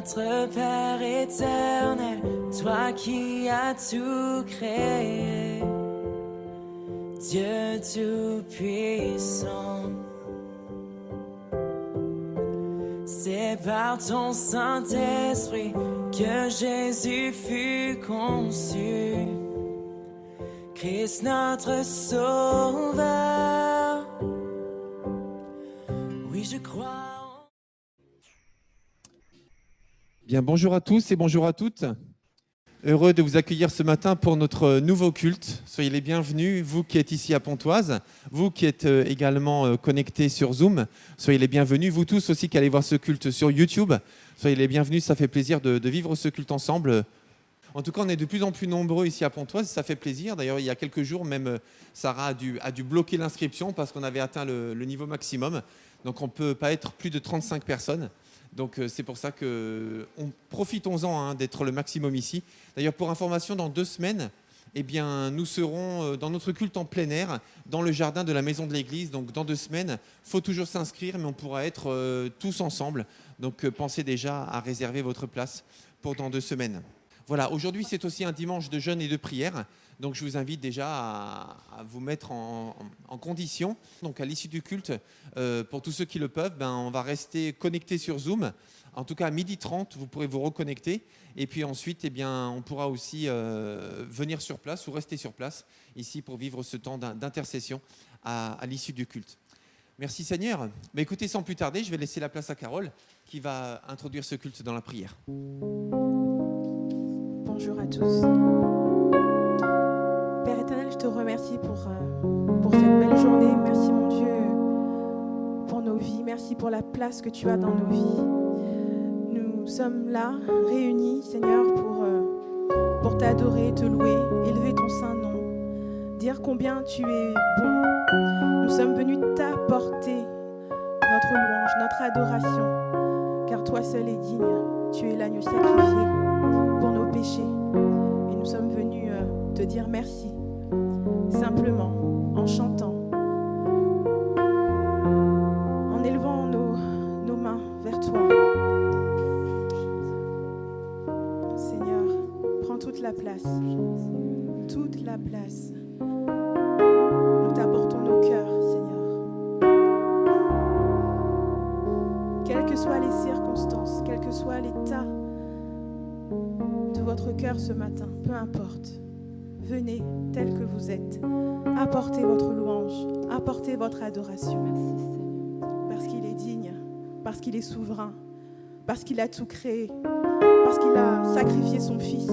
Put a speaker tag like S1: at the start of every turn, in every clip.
S1: Notre Père éternel, toi qui as tout créé, Dieu tout-puissant, c'est par ton Saint-Esprit que Jésus fut conçu, Christ notre Sauveur. Oui, je crois.
S2: Bien, bonjour à tous et bonjour à toutes. Heureux de vous accueillir ce matin pour notre nouveau culte. Soyez les bienvenus, vous qui êtes ici à Pontoise, vous qui êtes également connectés sur Zoom, soyez les bienvenus. Vous tous aussi qui allez voir ce culte sur YouTube, soyez les bienvenus. Ça fait plaisir de vivre ce culte ensemble. En tout cas, on est de plus en plus nombreux ici à Pontoise, ça fait plaisir. D'ailleurs, il y a quelques jours, même Sarah a dû bloquer l'inscription parce qu'on avait atteint le niveau maximum. Donc, on ne peut pas être plus de 35 personnes. Donc, c'est pour ça que profitons-en d'être le maximum ici. D'ailleurs, pour information, dans 2 semaines, eh bien, nous serons dans notre culte en plein air, dans le jardin de la maison de l'église. Donc, dans 2 semaines, il faut toujours s'inscrire, mais on pourra être tous ensemble. Donc, pensez déjà à réserver votre place pour dans 2 semaines. Voilà, aujourd'hui, c'est aussi un dimanche de jeûne et de prière. Donc, je vous invite déjà à vous mettre en condition. Donc, à l'issue du culte, pour tous ceux qui le peuvent, on va rester connectés sur Zoom. En tout cas, à 12h30, vous pourrez vous reconnecter. Et puis ensuite, on pourra aussi venir sur place ou rester sur place ici pour vivre ce temps d'intercession à l'issue du culte. Merci Seigneur. Mais écoutez, sans plus tarder, je vais laisser la place à Carole qui va introduire ce culte dans la prière.
S3: Bonjour à tous. Père éternel, je te remercie pour cette belle journée. Merci mon Dieu pour nos vies. Merci pour la place que tu as dans nos vies. Nous sommes là, réunis, Seigneur, pour t'adorer, te louer, élever ton saint nom, dire combien tu es bon. Nous sommes venus t'apporter notre louange, notre adoration, car toi seul es digne. Tu es l'agneau sacrifié pour nos péchés. Et nous sommes venus te dire merci, simplement, en chantant, en élevant nos mains vers toi. Seigneur, prends toute la place, toute la place. Nous t'apportons nos cœurs, Seigneur. Quelles que soient les circonstances, quel que soit l'état de votre cœur ce matin, peu importe, venez tel que vous êtes, apportez votre louange, apportez votre adoration. Merci Seigneur. Parce qu'il est digne, parce qu'il est souverain, parce qu'il a tout créé, parce qu'il a sacrifié son Fils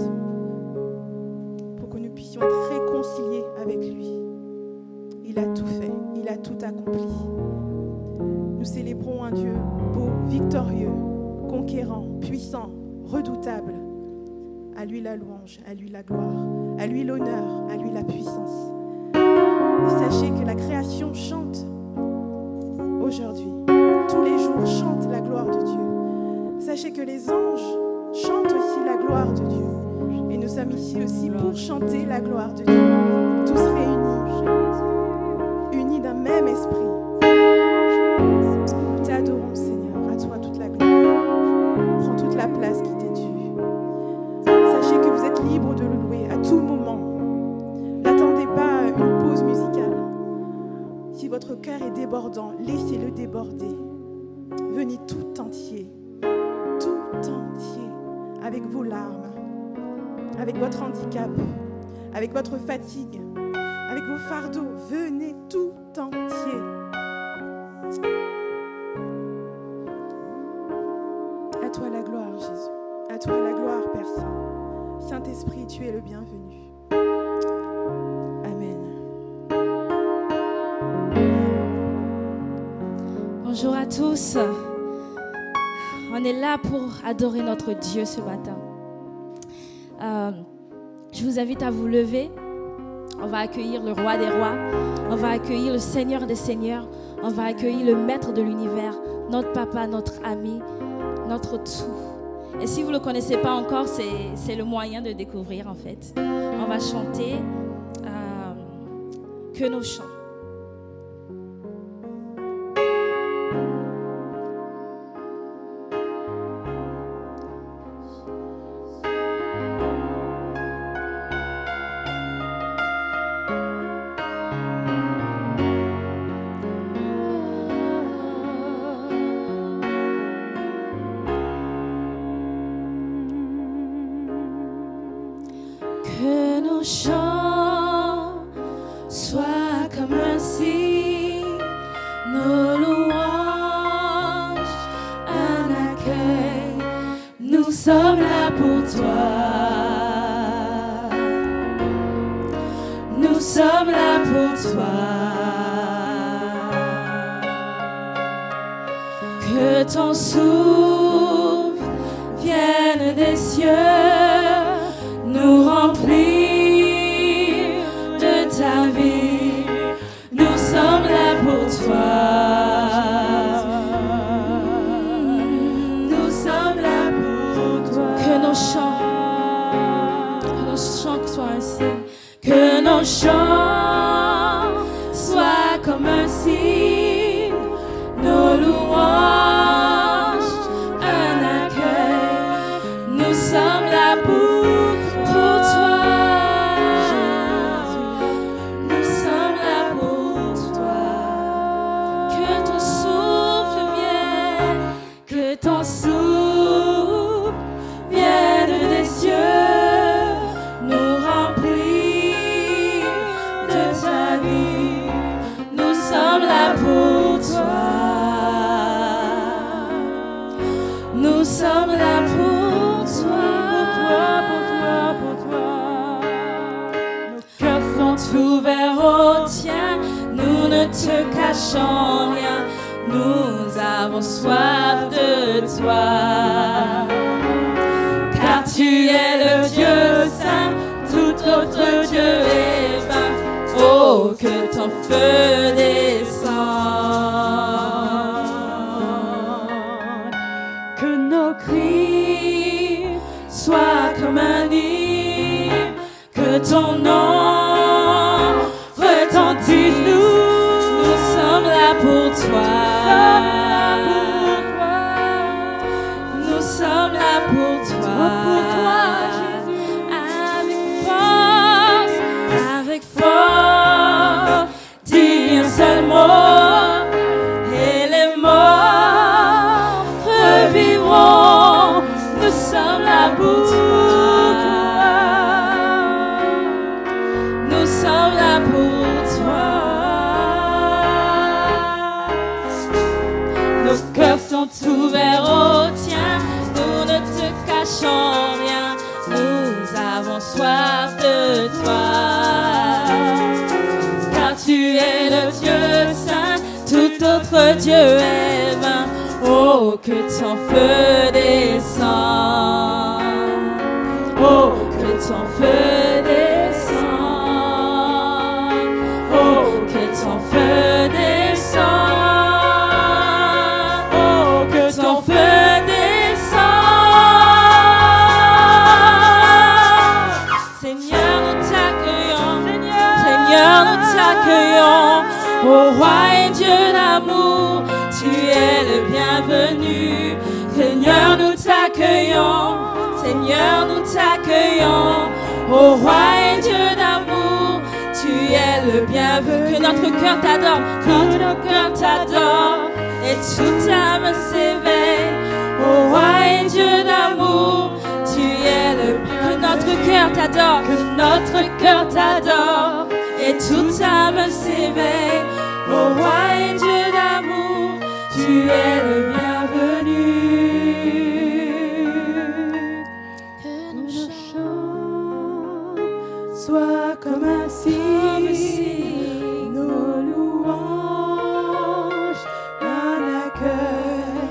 S3: pour que nous puissions être réconciliés avec lui. Il a tout fait, il a tout accompli. Nous célébrons un Dieu beau, victorieux, conquérant, puissant, redoutable. À lui la louange, à lui la gloire, à lui l'honneur, à lui la puissance. Et sachez que la création chante aujourd'hui. Tous les jours chante la gloire de Dieu. Sachez que les anges chantent aussi la gloire de Dieu. Et nous sommes ici aussi pour chanter la gloire de Dieu. Tous réunis, unis d'un même esprit. Nous t'adorons, Seigneur. À toi toute la gloire. Prends toute la place qui t'est due. Sachez que vous êtes libre de le louer à tout moment. N'attendez pas une pause musicale. Si votre cœur est débordant, laissez-le déborder. Venez tout entier, avec vos larmes, avec votre handicap, avec votre fatigue, avec vos fardeaux. Venez tout entier. À toi la gloire, Jésus. À toi la gloire, Père Saint. Saint-Esprit, tu es le bienvenu. Amen.
S4: Bonjour à tous. On est là pour adorer notre Dieu ce matin. Je vous invite à vous lever. On va accueillir le roi des rois. On va accueillir le Seigneur des seigneurs. On va accueillir le maître de l'univers, notre papa, notre ami, notre tout. Et si vous ne le connaissez pas encore, c'est le moyen de découvrir en fait. On va chanter que nos chants. nos chants soient comme un signe, nos louanges, un accueil. Nous sommes là pour toi. Nous sommes là pour toi. Que ton souffle vienne des cieux, nous remplir de ta vie. Nous sommes là pour toi. Nous sommes là pour toi. Que nos chants soient un signe. Que nos chants soient comme un signe, nos louanges, un accueil. Nous sommes là pour toi. Nous sommes là pour toi. Que ton souffle vienne, que ton souffle vienne des cieux, nous remplir de ta vie. Nous sommes là pour toi. Nous sommes là pour toi. Pour toi. Nos cœurs sont ouverts au tien. Nous ne te cachons rien. Nous avons soif de toi. Car tu es le Dieu saint. Tout autre Dieu est vain. Oh, que ton feu descende. Que nos cris soient comme un hymne. Que ton nom retentisse. Nous sommes là pour toi. Nous sommes là pour toi. Avec force, dis un seul mot et les morts revivront. Nous sommes là pour toi. Nous sommes là pour toi. Nos cœurs sont ouverts au tien. Nous ne te cachons rien. Nous avons soif de toi. Car tu es le Dieu saint, tout autre Dieu est vain. Oh, que ton feu descende. Oh, que ton feu descende. Oh, que ton feu descende. Oh, que ton feu descende. Seigneur, nous t'accueillons. Seigneur, nous t'accueillons. Ô roi et Dieu d'amour, tu es le bienvenu. Seigneur, nous t'accueillons. Seigneur, nous t'accueillons. Ô roi et Dieu d'amour, tu es le bienvenu. Que notre cœur t'adore, notre cœur t'adore. Et toute âme s'éveille. Ô roi et Dieu d'amour, tu es le bienvenu. Que notre cœur t'adore, que notre cœur t'adore. Et toute âme s'éveille. Ô roi et Dieu d'amour, tu es le bienvenu. Que nos chants soient comme un signe, nos louanges, un accueil.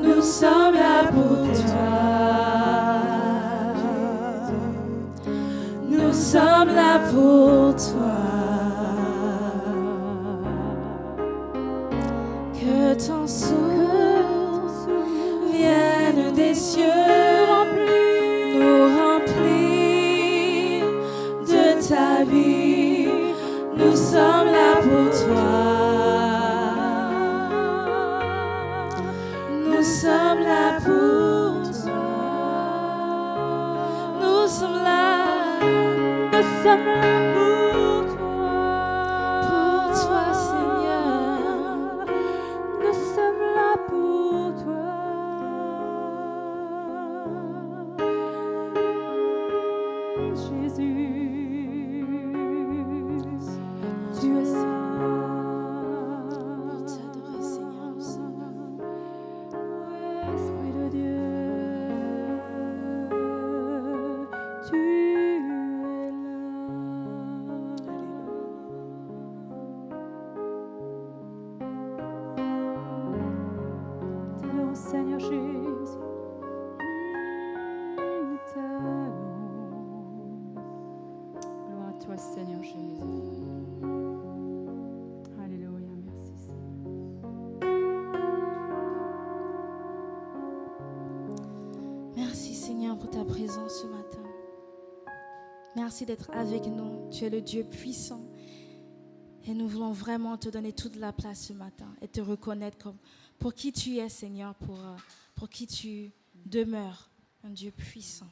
S4: Nous sommes là pour toi. Nous sommes là pour toi. Que ton souffle vienne des cieux, nous remplir de ta vie. Nous sommes là pour toi. Nous sommes là pour toi. Nous sommes là. Nous sommes là pour toi. Pour toi, Seigneur. Nous sommes là pour toi. Jésus.
S5: toi, Seigneur Jésus. Alléluia, merci Seigneur.
S4: Merci Seigneur pour ta présence ce matin. Merci d'être avec nous. Tu es le Dieu puissant. Et nous voulons vraiment te donner toute la place ce matin et te reconnaître comme pour qui tu es, Seigneur, pour qui tu demeures, un Dieu puissant.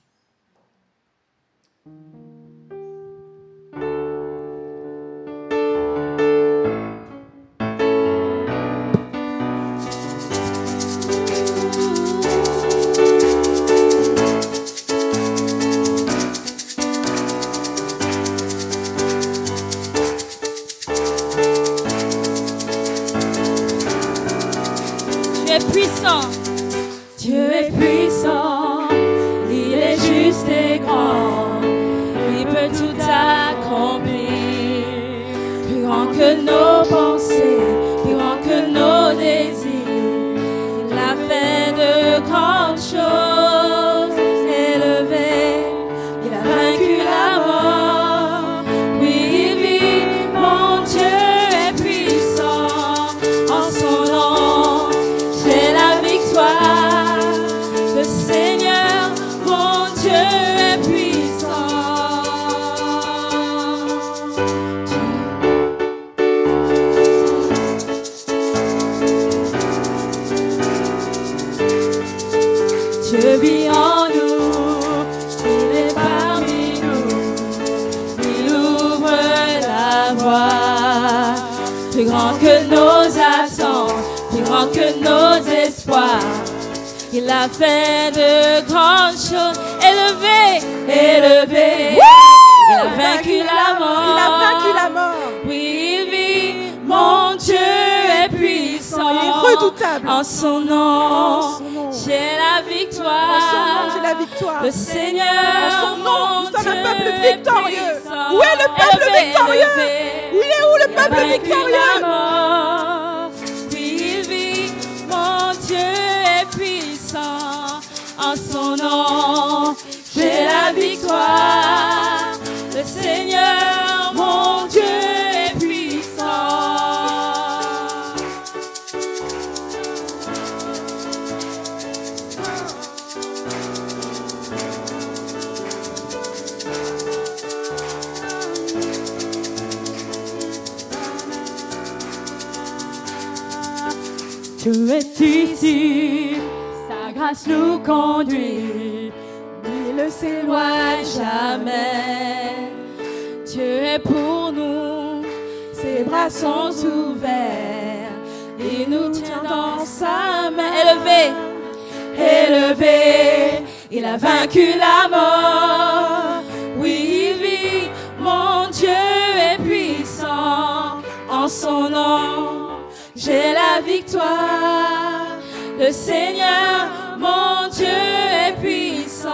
S4: Puissant. Dieu est puissant, il est juste et grand, il peut tout accomplir, plus grand que nos pensées, plus grand que nos désirs, il a fait de grandes choses, élevé, il a vaincu la mort, oui il vit, mon Dieu est puissant, en son nom. Le Seigneur, mon Dieu est puissant. Dieu vit en nous, il est parmi nous, il ouvre la voie, plus grand que nos attentes, plus grand que nos espoirs. Il a fait de grandes choses, élevé, élevé. Il a vaincu la mort.
S3: Il a vaincu la mort.
S4: Oui, il vit. Mon Dieu est puissant.
S3: Il est redoutable.
S4: En son nom, j'ai la victoire.
S3: En son nom, j'ai la victoire.
S4: Le Seigneur,
S3: en son nom, nous sommes un peuple victorieux.
S4: Puissant.
S3: Où est le peuple
S4: Élevé,
S3: victorieux?
S4: élevé.
S3: Il est où le peuple victorieux?
S4: Oui, il vit. Mon Dieu est puissant. En son nom, j'ai la victoire. Le Seigneur, mon Dieu est puissant. Dieu est ici, sa grâce nous conduit, il ne s'éloigne jamais. Dieu est pour nous, ses bras sont ouverts, il nous tient dans sa main. Élevé, élevé, il a vaincu la mort. Oui, il vit, mon Dieu est puissant, en son nom. J'ai la victoire, le Seigneur, mon Dieu est puissant.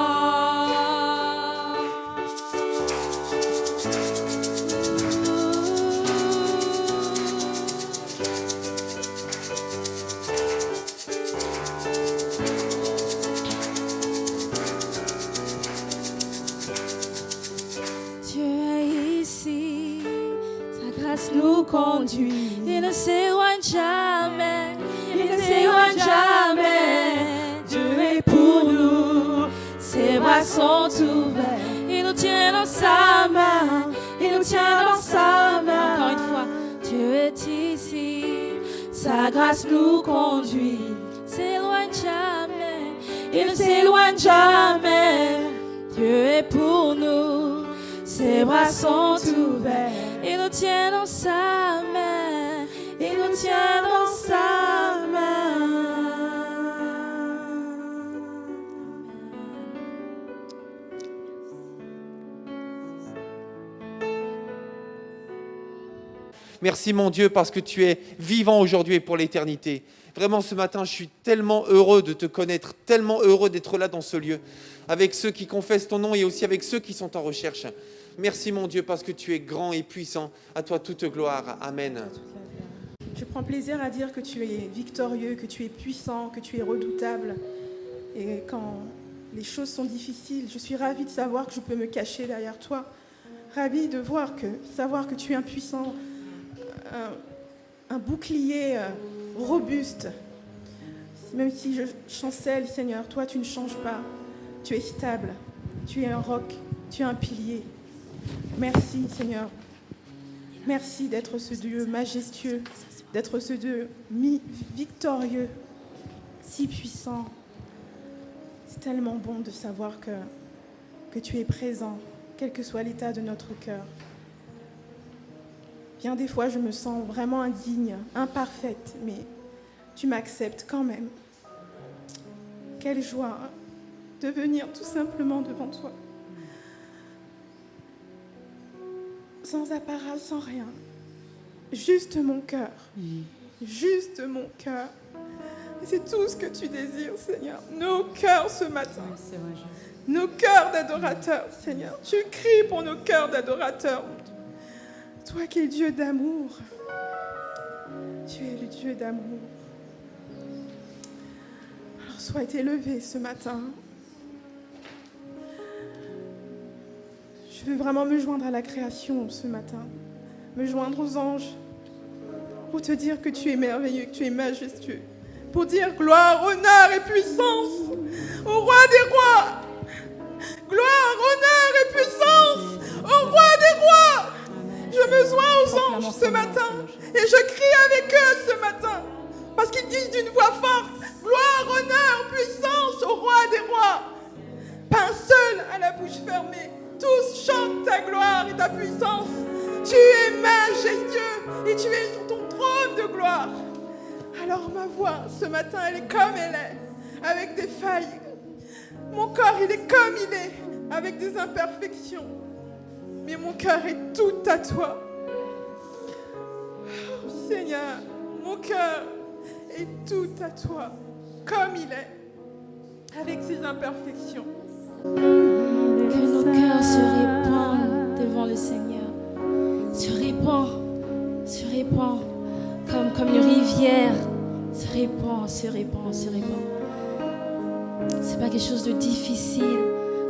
S4: Dieu est ici, sa grâce nous conduit. Il ne s'éloigne jamais, il ne s'éloigne jamais. Dieu est pour nous, ses bras sont ouverts. Il nous tient dans sa main, il nous tient dans sa main. Encore une fois, Dieu est ici, sa grâce nous conduit. Il ne s'éloigne jamais, il ne s'éloigne jamais. Dieu est pour nous, ses bras sont ouverts. Il nous tient dans sa main, il nous tient dans sa main.
S2: Merci mon Dieu parce que tu es vivant aujourd'hui et pour l'éternité. Vraiment ce matin, je suis tellement heureux de te connaître, tellement heureux d'être là dans ce lieu, avec ceux qui confessent ton nom et aussi avec ceux qui sont en recherche. Merci mon Dieu parce que tu es grand et puissant. À toi toute gloire. Amen.
S3: Je prends plaisir à dire que tu es victorieux, que tu es puissant, que tu es redoutable. Et quand les choses sont difficiles, je suis ravie de savoir que je peux me cacher derrière toi. ravie de savoir que tu es un puissant, un bouclier robuste. Même si je chancelle, Seigneur, toi tu ne changes pas. Tu es stable, tu es un roc, tu es un pilier. Merci, Seigneur. Merci d'être ce Dieu majestueux, d'être ce Dieu victorieux, si puissant. C'est tellement bon de savoir que tu es présent, quel que soit l'état de notre cœur. Bien des fois, je me sens vraiment indigne, imparfaite, mais tu m'acceptes quand même. Quelle joie de venir tout simplement devant toi. Sans apparat, sans rien. Juste mon cœur. Juste mon cœur. Et c'est tout ce que tu désires, Seigneur. Nos cœurs ce matin.
S5: C'est vrai, Jésus.
S3: Nos cœurs d'adorateurs, Seigneur. Tu cries pour nos cœurs d'adorateurs. Toi qui es le Dieu d'amour. Tu es le Dieu d'amour. Alors sois élevé ce matin. Je veux vraiment me joindre à la création ce matin. Me joindre aux anges. Pour te dire que tu es merveilleux, que tu es majestueux. Pour dire gloire, honneur et puissance au roi des rois. Gloire, honneur et puissance au roi des rois. Je me joins aux anges ce matin et je crie avec eux ce matin parce qu'ils disent d'une voix forte gloire, honneur, puissance au roi des rois. Pas un seul à la bouche fermée. Tous chantent ta gloire et ta puissance. Tu es majestueux et tu es sur ton trône de gloire. Alors ma voix ce matin elle est comme elle est, avec des failles. Mon corps il est comme il est, avec des imperfections. Mais mon cœur est tout à toi. Oh, Seigneur, mon cœur est tout à toi, comme il est, avec ses imperfections.
S4: Que nos cœurs se répandent devant le Seigneur. Se répand comme une rivière. Se répand. C'est pas quelque chose de difficile.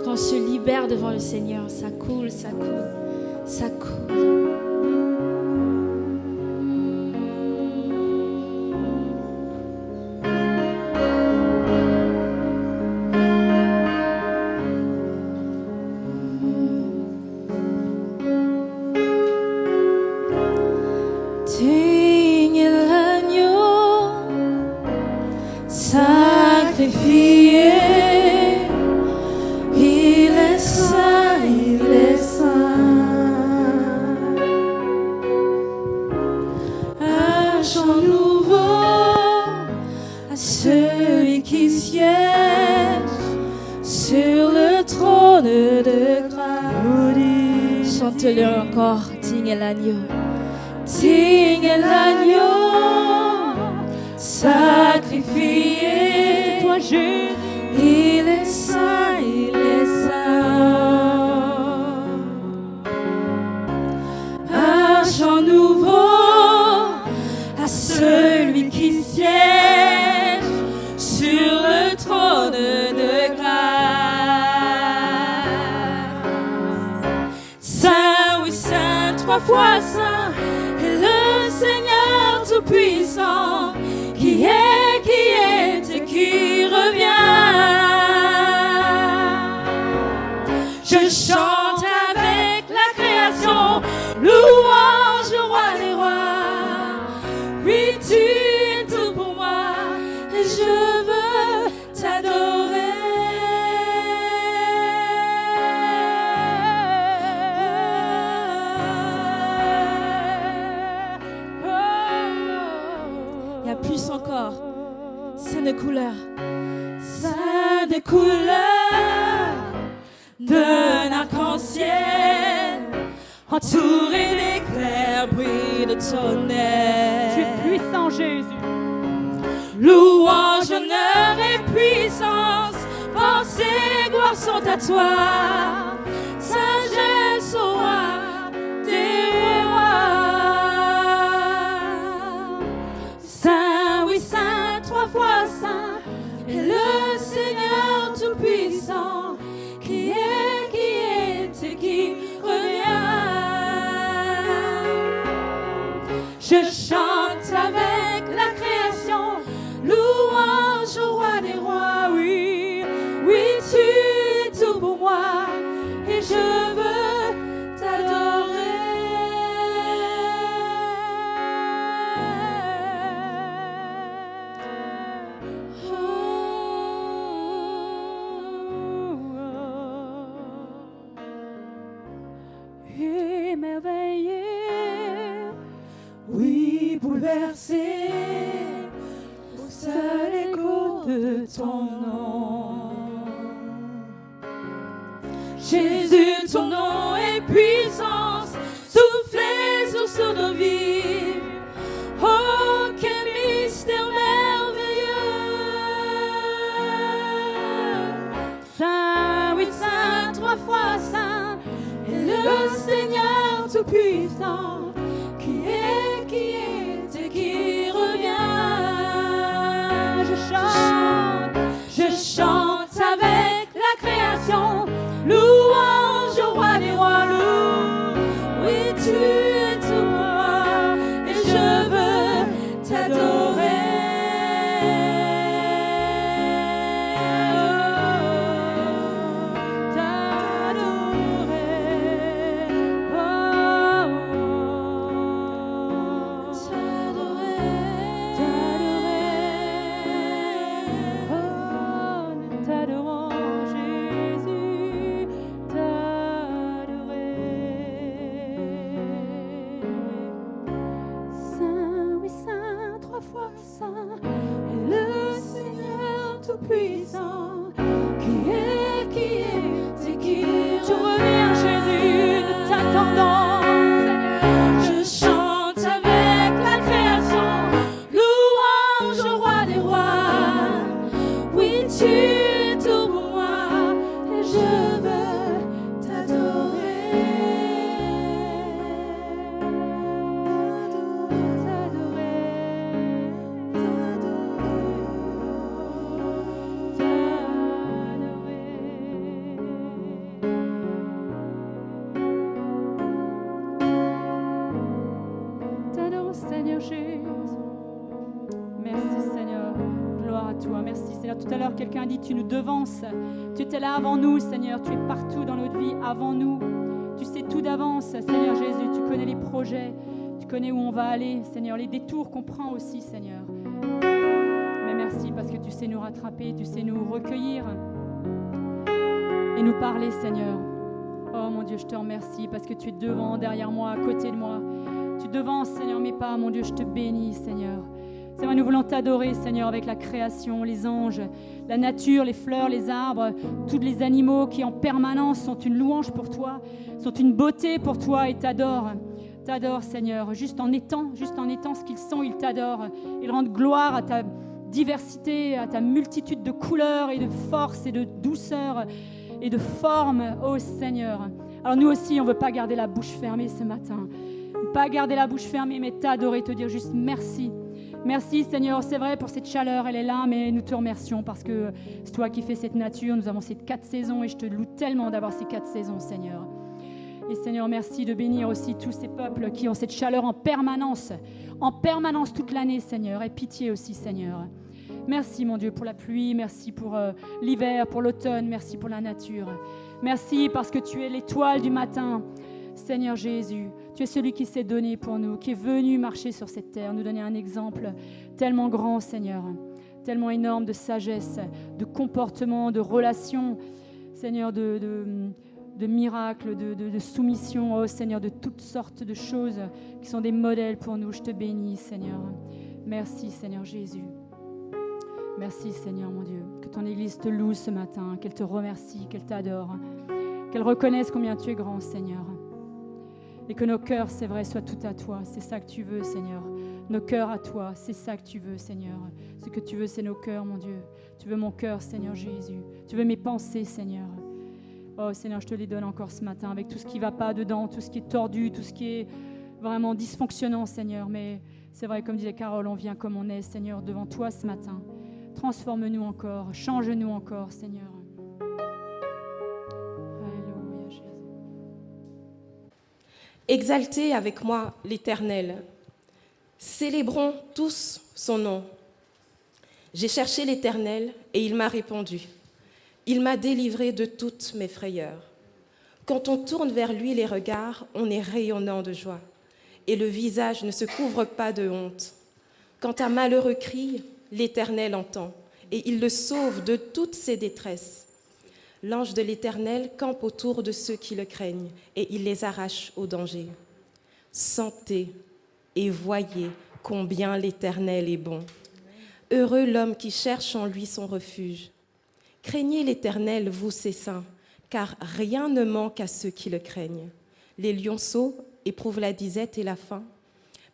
S4: Quand on se libère devant le Seigneur, ça coule. Digne l'agneau sacrifié. Il est saint. Un chant nouveau à celui qui siège sur le trône de grâce. Chante-le encore, digne l'agneau. Digne l'agneau sacrifié.
S5: C'est toi, Jésus.
S4: Il est saint. Un chant nouveau à celui qui siège sur le trône de grâce. Saint, oui, saint, trois fois saint, est le Seigneur tout-puissant, qui est et qui revient. Je chante avec la création, louange au roi des rois. Oui, tu es tout pour moi, et je veux t'adorer. Il y a plus encore, c'est de couleurs, d'un arc-en-ciel, entouré d'éclairs, bruit de tonnerre.
S5: Tu es puissant, Jésus.
S4: Louange, honneur et puissance, force et gloire sont à toi. Sagesse au roi des rois. Saint, oui, saint, trois fois saint, est le Seigneur tout-puissant, qui est et qui revient.
S5: bercer au seul écho de ton nom. Jésus, ton nom est puissance, soufflez sur nos vies. Oh, quel mystère merveilleux. Saint, oui, Saint, 3 fois Saint, est le Seigneur Tout-Puissant, qui est et qui revient. Je chante avec la création, louange au roi des rois, oui, tu es tout pour moi, et je veux t'adorer. Puissant, qui est et qui tu reviens, Jésus, nous t'attendons, Seigneur. Je chante avec la création, louange au roi des rois. Oui, tu es tout pour moi, et je veux t'adorer. Seigneur Jésus. Merci Seigneur, gloire à toi. Merci Seigneur. Tout à l'heure, quelqu'un a dit tu nous devances. Tu étais là avant nous, Seigneur. Tu es partout dans notre vie avant nous. Tu sais tout d'avance, Seigneur Jésus. Tu connais les projets, tu connais où on va aller, Seigneur. Les détours qu'on prend aussi, Seigneur. Mais merci parce que tu sais nous rattraper, tu sais nous recueillir et nous parler, Seigneur. Oh mon Dieu, je te remercie parce que tu es devant, derrière moi, à côté de moi. Tu devances, Seigneur, mes pas, mon Dieu, je te bénis, Seigneur. Seigneur, nous voulons t'adorer, Seigneur, avec la création, les anges, la nature, les fleurs, les arbres, tous les animaux qui en permanence sont une louange pour toi, sont une beauté pour toi et t'adorent. T'adorent, Seigneur, juste en étant ce qu'ils sont, ils t'adorent. Ils rendent gloire à ta diversité, à ta multitude de couleurs et de force et de douceur et de forme, ô Seigneur. Alors nous aussi, on ne veut pas garder la bouche fermée ce matin. Pas garder la bouche fermée, mais t'adorer, te dire juste merci. Merci Seigneur, c'est vrai pour cette chaleur, elle est là, mais nous te remercions parce que c'est toi qui fais cette nature. Nous avons ces 4 saisons et je te loue tellement d'avoir ces 4 saisons, Seigneur. Et Seigneur, merci de bénir aussi tous ces peuples qui ont cette chaleur en permanence toute l'année, Seigneur. Et pitié aussi, Seigneur. Merci, mon Dieu, pour la pluie, merci pour l'hiver, pour l'automne, merci pour la nature. Merci parce que tu es l'étoile du matin, Seigneur Jésus. Tu es celui qui s'est donné pour nous, qui est venu marcher sur cette terre, nous donner un exemple tellement grand, Seigneur, tellement énorme de sagesse, de comportement, de relation, Seigneur, de miracles, de soumission, oh Seigneur, de toutes sortes de choses qui sont des modèles pour nous. Je te bénis, Seigneur. Merci, Seigneur Jésus. Merci, Seigneur, mon Dieu. Que ton Église te loue ce matin, qu'elle te remercie, qu'elle t'adore, qu'elle reconnaisse combien tu es grand, Seigneur. Et que nos cœurs, c'est vrai, soient tout à toi. C'est ça que tu veux, Seigneur. Nos cœurs à toi, c'est ça que tu veux, Seigneur. Ce que tu veux, c'est nos cœurs, mon Dieu. Tu veux mon cœur, Seigneur Jésus. Tu veux mes pensées, Seigneur. Oh, Seigneur, je te les donne encore ce matin avec tout ce qui ne va pas dedans, tout ce qui est tordu, tout ce qui est vraiment dysfonctionnant, Seigneur. Mais c'est vrai, comme disait Carole, on vient comme on est, Seigneur, devant toi ce matin. Transforme-nous encore, change-nous encore, Seigneur. Alléluia, Jésus.
S6: Exaltez avec moi l'Éternel. Célébrons tous son nom. J'ai cherché l'Éternel et il m'a répondu. Il m'a délivré de toutes mes frayeurs. Quand on tourne vers lui les regards, on est rayonnant de joie et le visage ne se couvre pas de honte. Quand un malheureux crie, l'Éternel entend et il le sauve de toutes ses détresses. L'ange de l'Éternel campe autour de ceux qui le craignent et il les arrache au danger. Sentez et voyez combien l'Éternel est bon. Heureux l'homme qui cherche en lui son refuge. Craignez l'Éternel, vous ses saints, car rien ne manque à ceux qui le craignent. Les lionceaux éprouvent la disette et la faim,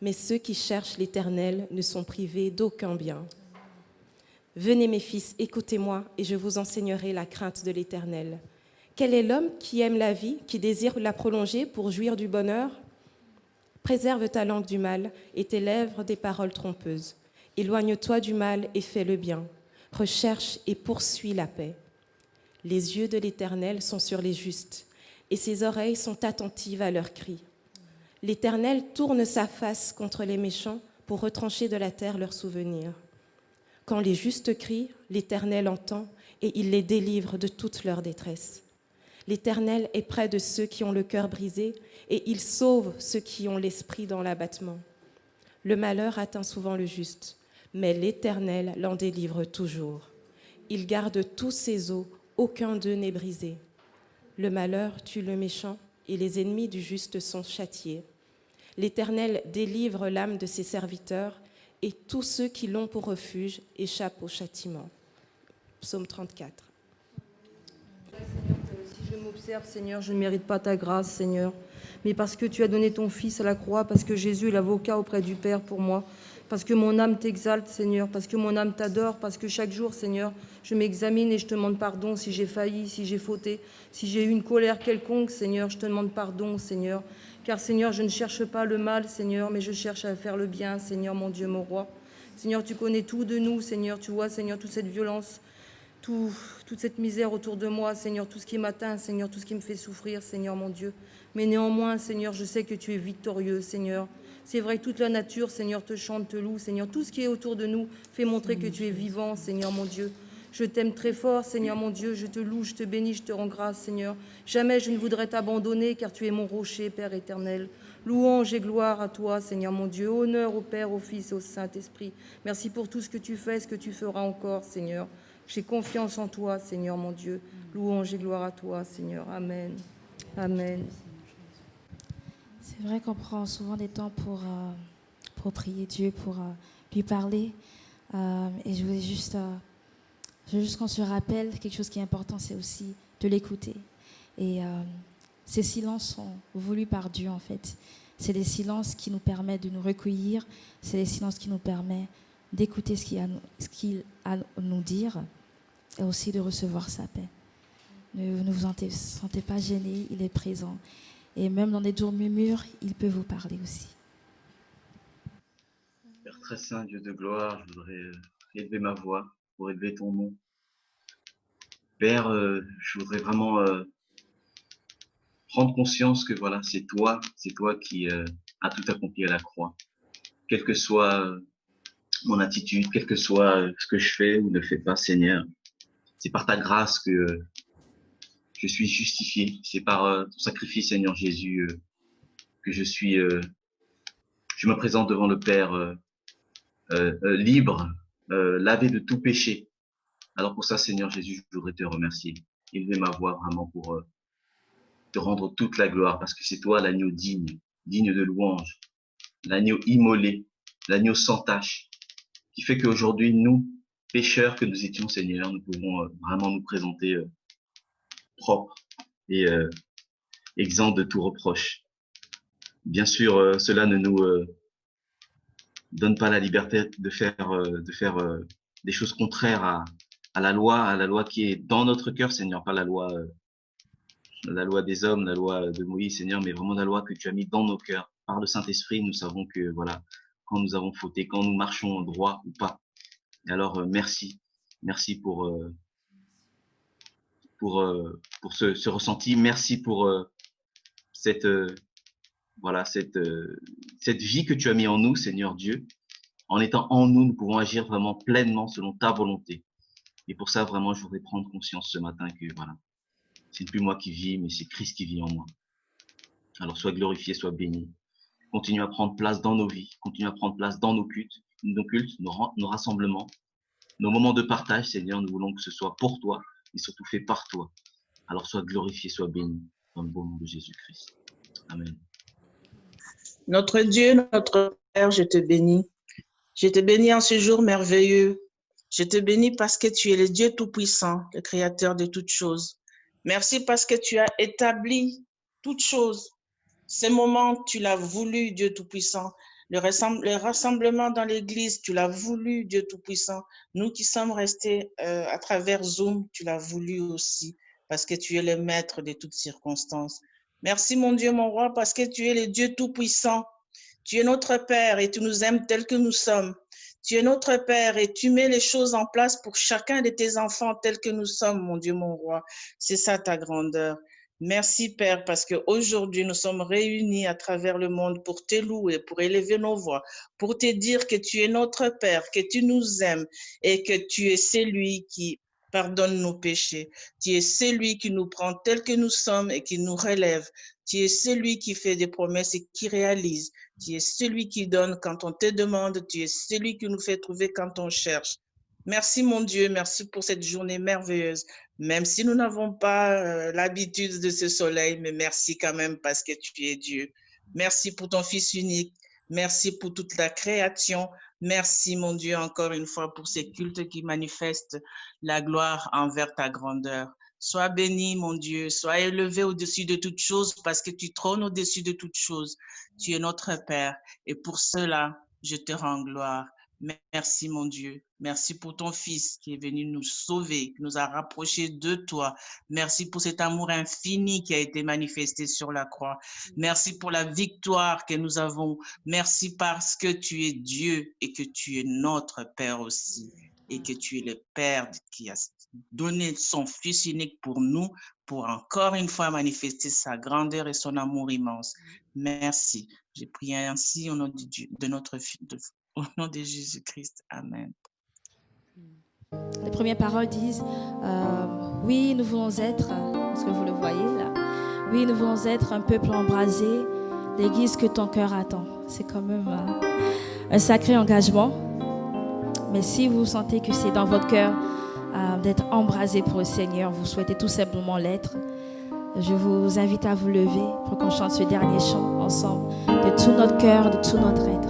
S6: mais ceux qui cherchent l'Éternel ne sont privés d'aucun bien. Venez mes fils, écoutez-moi, et je vous enseignerai la crainte de l'Éternel. Quel est l'homme qui aime la vie, qui désire la prolonger pour jouir du bonheur? Préserve ta langue du mal et tes lèvres des paroles trompeuses. Éloigne-toi du mal et fais le bien. Recherche et poursuis la paix. Les yeux de l'Éternel sont sur les justes, et ses oreilles sont attentives à leurs cris. L'Éternel tourne sa face contre les méchants pour retrancher de la terre leurs souvenirs. Quand les justes crient, l'Éternel entend et il les délivre de toute leur détresse. L'Éternel est près de ceux qui ont le cœur brisé et il sauve ceux qui ont l'esprit dans l'abattement. Le malheur atteint souvent le juste, mais l'Éternel l'en délivre toujours. Il garde tous ses os, aucun d'eux n'est brisé. Le malheur tue le méchant et les ennemis du juste sont châtiés. L'Éternel délivre l'âme de ses serviteurs et tous ceux qui l'ont pour refuge échappent au châtiment. Psaume 34.
S7: Si je m'observe, Seigneur, je ne mérite pas ta grâce, Seigneur. Mais parce que tu as donné ton Fils à la croix, parce que Jésus est l'avocat auprès du Père pour moi, parce que mon âme t'exalte, Seigneur, parce que mon âme t'adore, parce que chaque jour, Seigneur, je m'examine et je te demande pardon si j'ai failli, si j'ai fauté, si j'ai eu une colère quelconque, Seigneur, je te demande pardon, Seigneur. Car, Seigneur, je ne cherche pas le mal, Seigneur, mais je cherche à faire le bien, Seigneur, mon Dieu, mon roi. Seigneur, tu connais tout de nous, Seigneur, tu vois, Seigneur, toute cette violence, toute cette misère autour de moi, Seigneur, tout ce qui m'atteint, Seigneur, tout ce qui me fait souffrir, Seigneur, mon Dieu. Mais néanmoins, Seigneur, je sais que tu es victorieux, Seigneur. C'est vrai que toute la nature, Seigneur, te chante, te loue, Seigneur. Tout ce qui est autour de nous fait montrer que tu es vivant, Seigneur, mon Dieu. Je t'aime très fort, Seigneur, mon Dieu. Je te loue, je te bénis, je te rends grâce, Seigneur. Jamais je ne voudrais t'abandonner, car tu es mon rocher, Père éternel. Louange et gloire à toi, Seigneur, mon Dieu. Honneur au Père, au Fils et au Saint-Esprit. Merci pour tout ce que tu fais, ce que tu feras encore, Seigneur. J'ai confiance en toi, Seigneur, mon Dieu. Louange et gloire à toi, Seigneur. Amen. Amen.
S4: C'est vrai qu'on prend souvent des temps pour prier Dieu, pour lui parler. Et je voulais juste qu'on se rappelle quelque chose qui est important, c'est aussi de l'écouter. Et ces silences sont voulus par Dieu, en fait. C'est des silences qui nous permettent de nous recueillir. C'est des silences qui nous permettent d'écouter ce qu'il a à nous dire et aussi de recevoir sa paix. Ne vous sentez pas gênés, il est présent. Et même dans des jours murmures, il peut vous parler aussi.
S8: Père très saint, Dieu de gloire, je voudrais élever ma voix pour élever ton nom. Père, je voudrais vraiment prendre conscience que voilà, c'est toi qui as tout accompli à la croix. Quelle que soit mon attitude, quel que soit ce que je fais ou ne fais pas, Seigneur, c'est par ta grâce que je suis justifié. C'est par ton sacrifice, Seigneur Jésus, que je me présente devant le Père libre, lavé de tout péché. Alors pour ça, Seigneur Jésus, je voudrais te remercier. Élever ma voix vraiment pour te rendre toute la gloire, parce que c'est toi l'agneau digne de louange, l'agneau immolé, l'agneau sans tache, qui fait qu'aujourd'hui, nous, pécheurs que nous étions, Seigneur, nous pouvons vraiment nous présenter propres et exempts de tout reproche. Bien sûr, cela ne nous donne pas la liberté de faire des choses contraires à la loi qui est dans notre cœur, Seigneur, pas la loi des hommes, la loi de Moïse, Seigneur, mais vraiment la loi que tu as mis dans nos cœurs. Par le Saint-Esprit, nous savons que, voilà, quand nous avons fauté, quand nous marchons droit ou pas. Et alors, merci pour ce ressenti. Merci pour cette vie que tu as mis en nous, Seigneur Dieu. En étant en nous, nous pouvons agir vraiment pleinement selon ta volonté. Et pour ça, vraiment, je voudrais prendre conscience ce matin que, voilà, c'est plus moi qui vis, mais c'est Christ qui vit en moi. Alors, sois glorifié, sois béni. Continue à prendre place dans nos vies, continue à prendre place dans nos cultes, nos rassemblements, nos moments de partage, Seigneur. Nous voulons que ce soit pour toi et surtout fait par toi. Alors, sois glorifié, sois béni, dans le beau nom de Jésus-Christ. Amen.
S9: Notre Dieu, notre Père, je te bénis. Je te bénis en ce jour merveilleux. Je te bénis parce que tu es le Dieu Tout-Puissant, le Créateur de toutes choses. Merci parce que tu as établi toutes choses. Ce moment, tu l'as voulu, Dieu Tout-Puissant. Le rassemblement dans l'Église, tu l'as voulu, Dieu Tout-Puissant. Nous qui sommes restés à travers Zoom, tu l'as voulu aussi, parce que tu es le maître de toutes circonstances. Merci, mon Dieu, mon roi, parce que tu es le Dieu Tout-Puissant. Tu es notre Père et tu nous aimes tels que nous sommes. Tu es notre Père et tu mets les choses en place pour chacun de tes enfants tels que nous sommes, mon Dieu, mon roi. C'est ça ta grandeur. Merci, Père, parce qu'aujourd'hui, nous sommes réunis à travers le monde pour te louer, pour élever nos voix, pour te dire que tu es notre Père, que tu nous aimes et que tu es celui qui pardonne nos péchés. Tu es celui qui nous prend tels que nous sommes et qui nous relève. Tu es celui qui fait des promesses et qui réalise. Tu es celui qui donne quand on te demande. Tu es celui qui nous fait trouver quand on cherche. Merci, mon Dieu. Merci pour cette journée merveilleuse. Même si nous n'avons pas l'habitude de ce soleil, mais merci quand même parce que tu es Dieu. Merci pour ton Fils unique. Merci pour toute la création. Merci, mon Dieu, encore une fois pour ces cultes qui manifestent la gloire envers ta grandeur. Sois béni, mon Dieu. Sois élevé au-dessus de toutes choses parce que tu trônes au-dessus de toutes choses. Tu es notre Père et pour cela, je te rends gloire. Merci, mon Dieu. Merci pour ton Fils qui est venu nous sauver, qui nous a rapprochés de toi. Merci pour cet amour infini qui a été manifesté sur la croix. Merci pour la victoire que nous avons. Merci parce que tu es Dieu et que tu es notre Père aussi. Et que tu es le Père qui a donné son Fils unique pour nous, pour encore une fois manifester sa grandeur et son amour immense. Merci. J'ai prié ainsi au nom de Dieu, au nom de Jésus-Christ. Amen.
S4: Les premières paroles disent oui, nous voulons être, parce que vous le voyez là, oui, nous voulons être un peuple embrasé, l'église que ton cœur attend. C'est quand même un sacré engagement. Mais si vous sentez que c'est dans votre cœur d'être embrasé pour le Seigneur, vous souhaitez tout simplement l'être, je vous invite à vous lever pour qu'on chante ce dernier chant ensemble, de tout notre cœur, de tout notre être.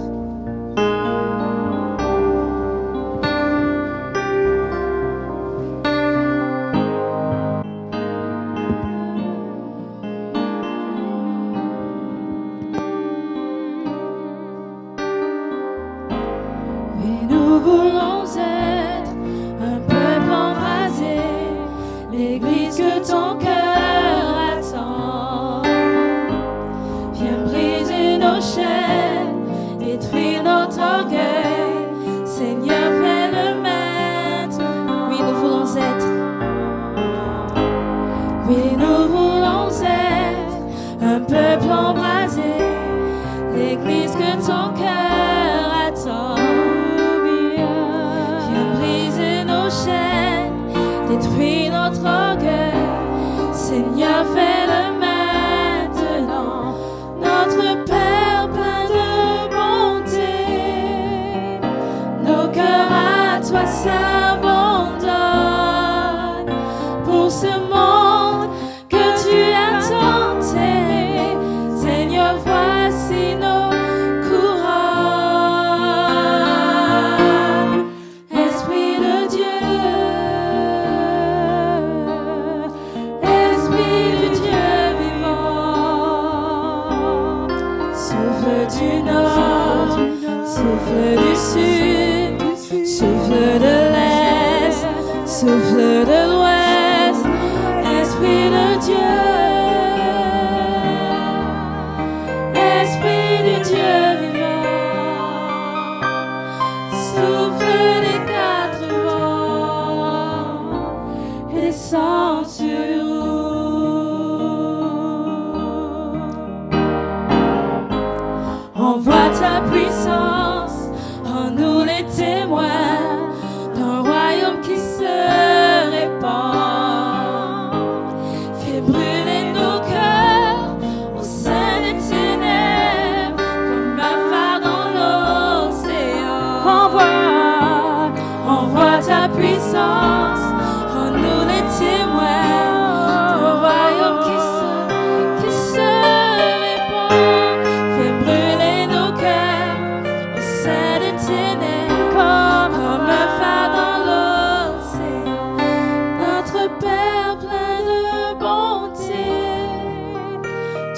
S4: Ténèbres,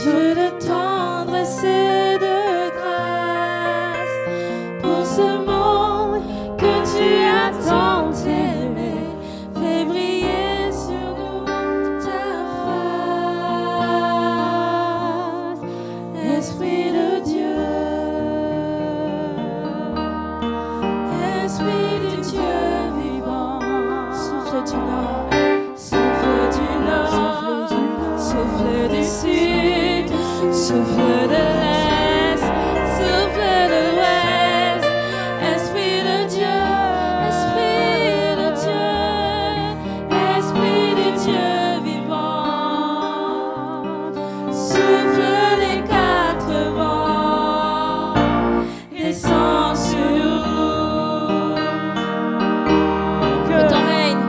S4: Dieu de tendresse et de grâce, pour ce monde que tu as tant aimé, fais briller sur nous ta face, Esprit de Dieu, Esprit du Dieu vivant, souffle du nord, souffle du nord, souffle du sud, souffle de l'est, souffle de l'ouest, Esprit de Dieu, Esprit de Dieu, Esprit du Dieu vivant, souffle les quatre vents, descends sur nous. Que ton règne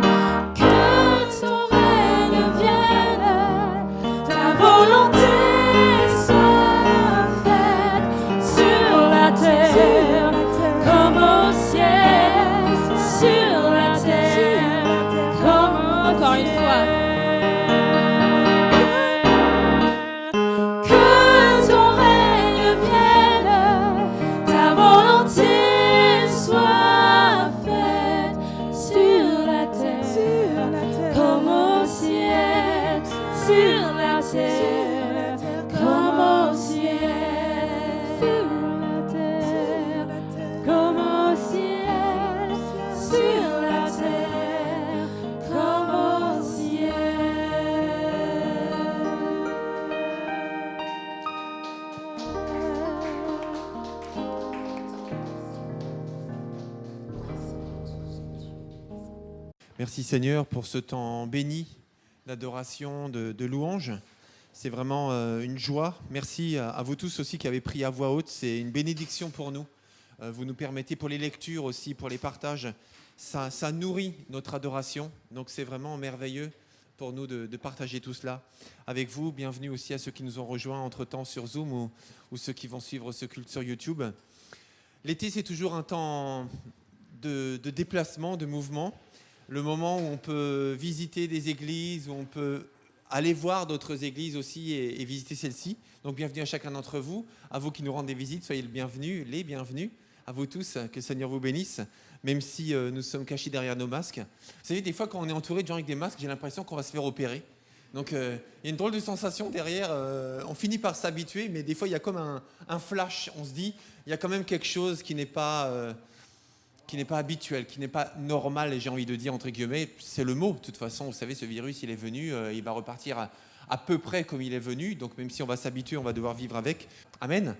S4: vienne, ta volonté soit faite sur la terre comme au ciel, sur la terre comme encore une fois. Que ton règne vienne, ta volonté soit faite sur la terre comme au ciel, sur la terre comme au ciel, sur la terre comme au ciel, sur la terre comme au ciel.
S2: Merci Seigneur pour ce temps béni d'adoration, de louange. C'est vraiment une joie. Merci à vous tous aussi qui avez prié à voix haute. C'est une bénédiction pour nous. Vous nous permettez pour les lectures aussi, pour les partages. Ça nourrit notre adoration. Donc c'est vraiment merveilleux pour nous de partager tout cela avec vous. Bienvenue aussi à ceux qui nous ont rejoints entre-temps sur Zoom ou ceux qui vont suivre ce culte sur YouTube. L'été, c'est toujours un temps de déplacement, de mouvement. Le moment où on peut visiter des églises, où on peut aller voir d'autres églises aussi et visiter celles-ci. Donc bienvenue à chacun d'entre vous, à vous qui nous rendez visite, soyez les bienvenus, à vous tous, que le Seigneur vous bénisse, même si nous sommes cachés derrière nos masques. Vous savez, des fois quand on est entouré de gens avec des masques, j'ai l'impression qu'on va se faire opérer. Donc il y a une drôle de sensation derrière, on finit par s'habituer, mais des fois il y a comme un flash, on se dit, il y a quand même quelque chose qui n'est pas habituel, qui n'est pas normal, et j'ai envie de dire entre guillemets, c'est le mot. De toute façon, vous savez, ce virus, il est venu, il va repartir à peu près comme il est venu. Donc même si on va s'habituer, on va devoir vivre avec. Amen.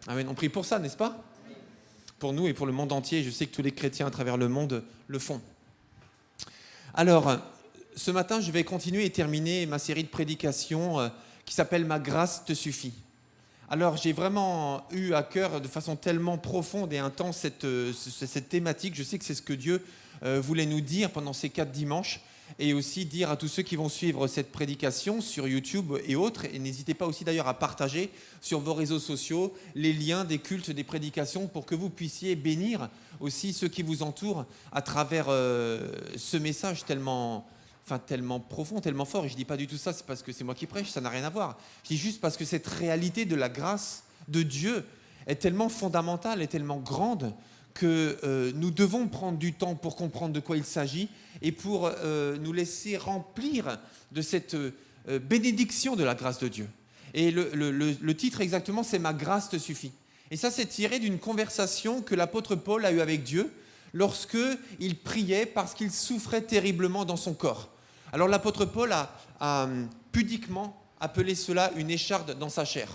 S2: Amen. On prie pour ça, n'est-ce pas? Pour nous et pour le monde entier. Je sais que tous les chrétiens à travers le monde le font. Alors, ce matin, je vais continuer et terminer ma série de prédications qui s'appelle « Ma grâce te suffit ». Alors, j'ai vraiment eu à cœur de façon tellement profonde et intense cette thématique. Je sais que c'est ce que Dieu voulait nous dire pendant ces 4 dimanches et aussi dire à tous ceux qui vont suivre cette prédication sur YouTube et autres. Et n'hésitez pas aussi d'ailleurs à partager sur vos réseaux sociaux les liens des cultes, des prédications pour que vous puissiez bénir aussi ceux qui vous entourent à travers ce message tellement profond, tellement fort. Et je ne dis pas du tout ça, c'est parce que c'est moi qui prêche, ça n'a rien à voir. Je dis juste parce que cette réalité de la grâce de Dieu est tellement fondamentale, est tellement grande que nous devons prendre du temps pour comprendre de quoi il s'agit et pour nous laisser remplir de cette bénédiction de la grâce de Dieu. Et le titre exactement, c'est « Ma grâce te suffit ». Et ça, c'est tiré d'une conversation que l'apôtre Paul a eue avec Dieu lorsqu'il priait parce qu'il souffrait terriblement dans son corps. Alors l'apôtre Paul a pudiquement appelé cela une écharde dans sa chair.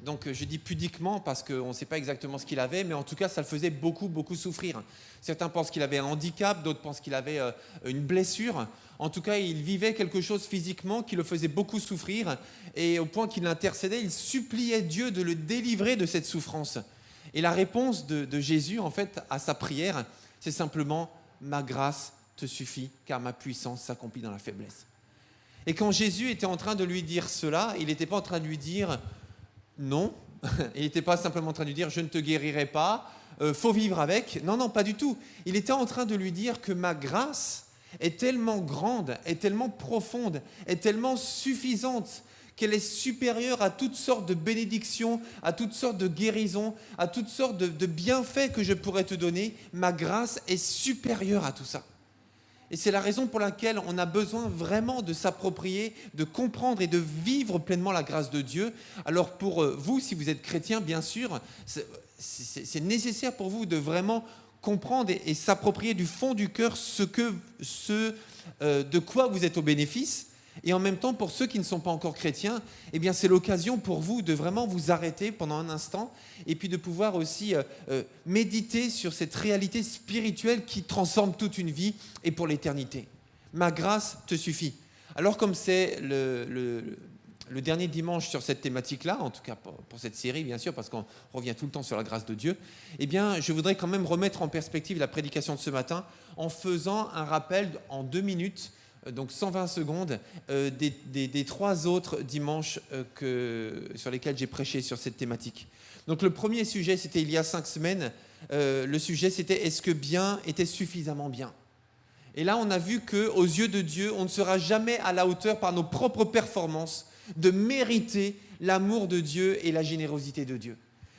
S2: Donc je dis pudiquement parce qu'on ne sait pas exactement ce qu'il avait, mais en tout cas ça le faisait beaucoup souffrir. Certains pensent qu'il avait un handicap, d'autres pensent qu'il avait une blessure. En tout cas, il vivait quelque chose physiquement qui le faisait beaucoup souffrir, et au point qu'il intercédait, il suppliait Dieu de le délivrer de cette souffrance. Et la réponse de Jésus, en fait, à sa prière, c'est simplement « Ma grâce te suffit, car ma puissance s'accomplit dans la faiblesse ». Et quand Jésus était en train de lui dire cela, il n'était pas en train de lui dire « Non », il n'était pas simplement en train de lui dire « Je ne te guérirai pas, faut vivre avec ». Non, pas du tout. Il était en train de lui dire que ma grâce est tellement grande, est tellement profonde, est tellement suffisante qu'elle est supérieure à toutes sortes de bénédictions, à toutes sortes de guérisons, à toutes sortes de bienfaits que je pourrais te donner. Ma grâce est supérieure à tout ça. Et c'est la raison pour laquelle on a besoin vraiment de s'approprier, de comprendre et de vivre pleinement la grâce de Dieu. Alors pour vous, si vous êtes chrétien, bien sûr, c'est nécessaire pour vous de vraiment comprendre et s'approprier du fond du cœur de quoi vous êtes au bénéfice. Et en même temps, pour ceux qui ne sont pas encore chrétiens, eh bien, c'est l'occasion pour vous de vraiment vous arrêter pendant un instant et puis de pouvoir aussi méditer sur cette réalité spirituelle qui transforme toute une vie et pour l'éternité. Ma grâce te suffit. Alors, comme c'est le dernier dimanche sur cette thématique-là, en tout cas pour cette série, bien sûr, parce qu'on revient tout le temps sur la grâce de Dieu, eh bien, je voudrais quand même remettre en perspective la prédication de ce matin en faisant un rappel en 2 minutes, donc 120 secondes, des 3 autres dimanches sur lesquels j'ai prêché sur cette thématique. Donc le premier sujet, c'était il y a 5 semaines. Le sujet, c'était « Est-ce que bien était suffisamment bien ?» Et là, on a vu qu'aux yeux de Dieu, on ne sera jamais à la hauteur par nos propres performances de mériter l'amour de Dieu et la générosité de Dieu.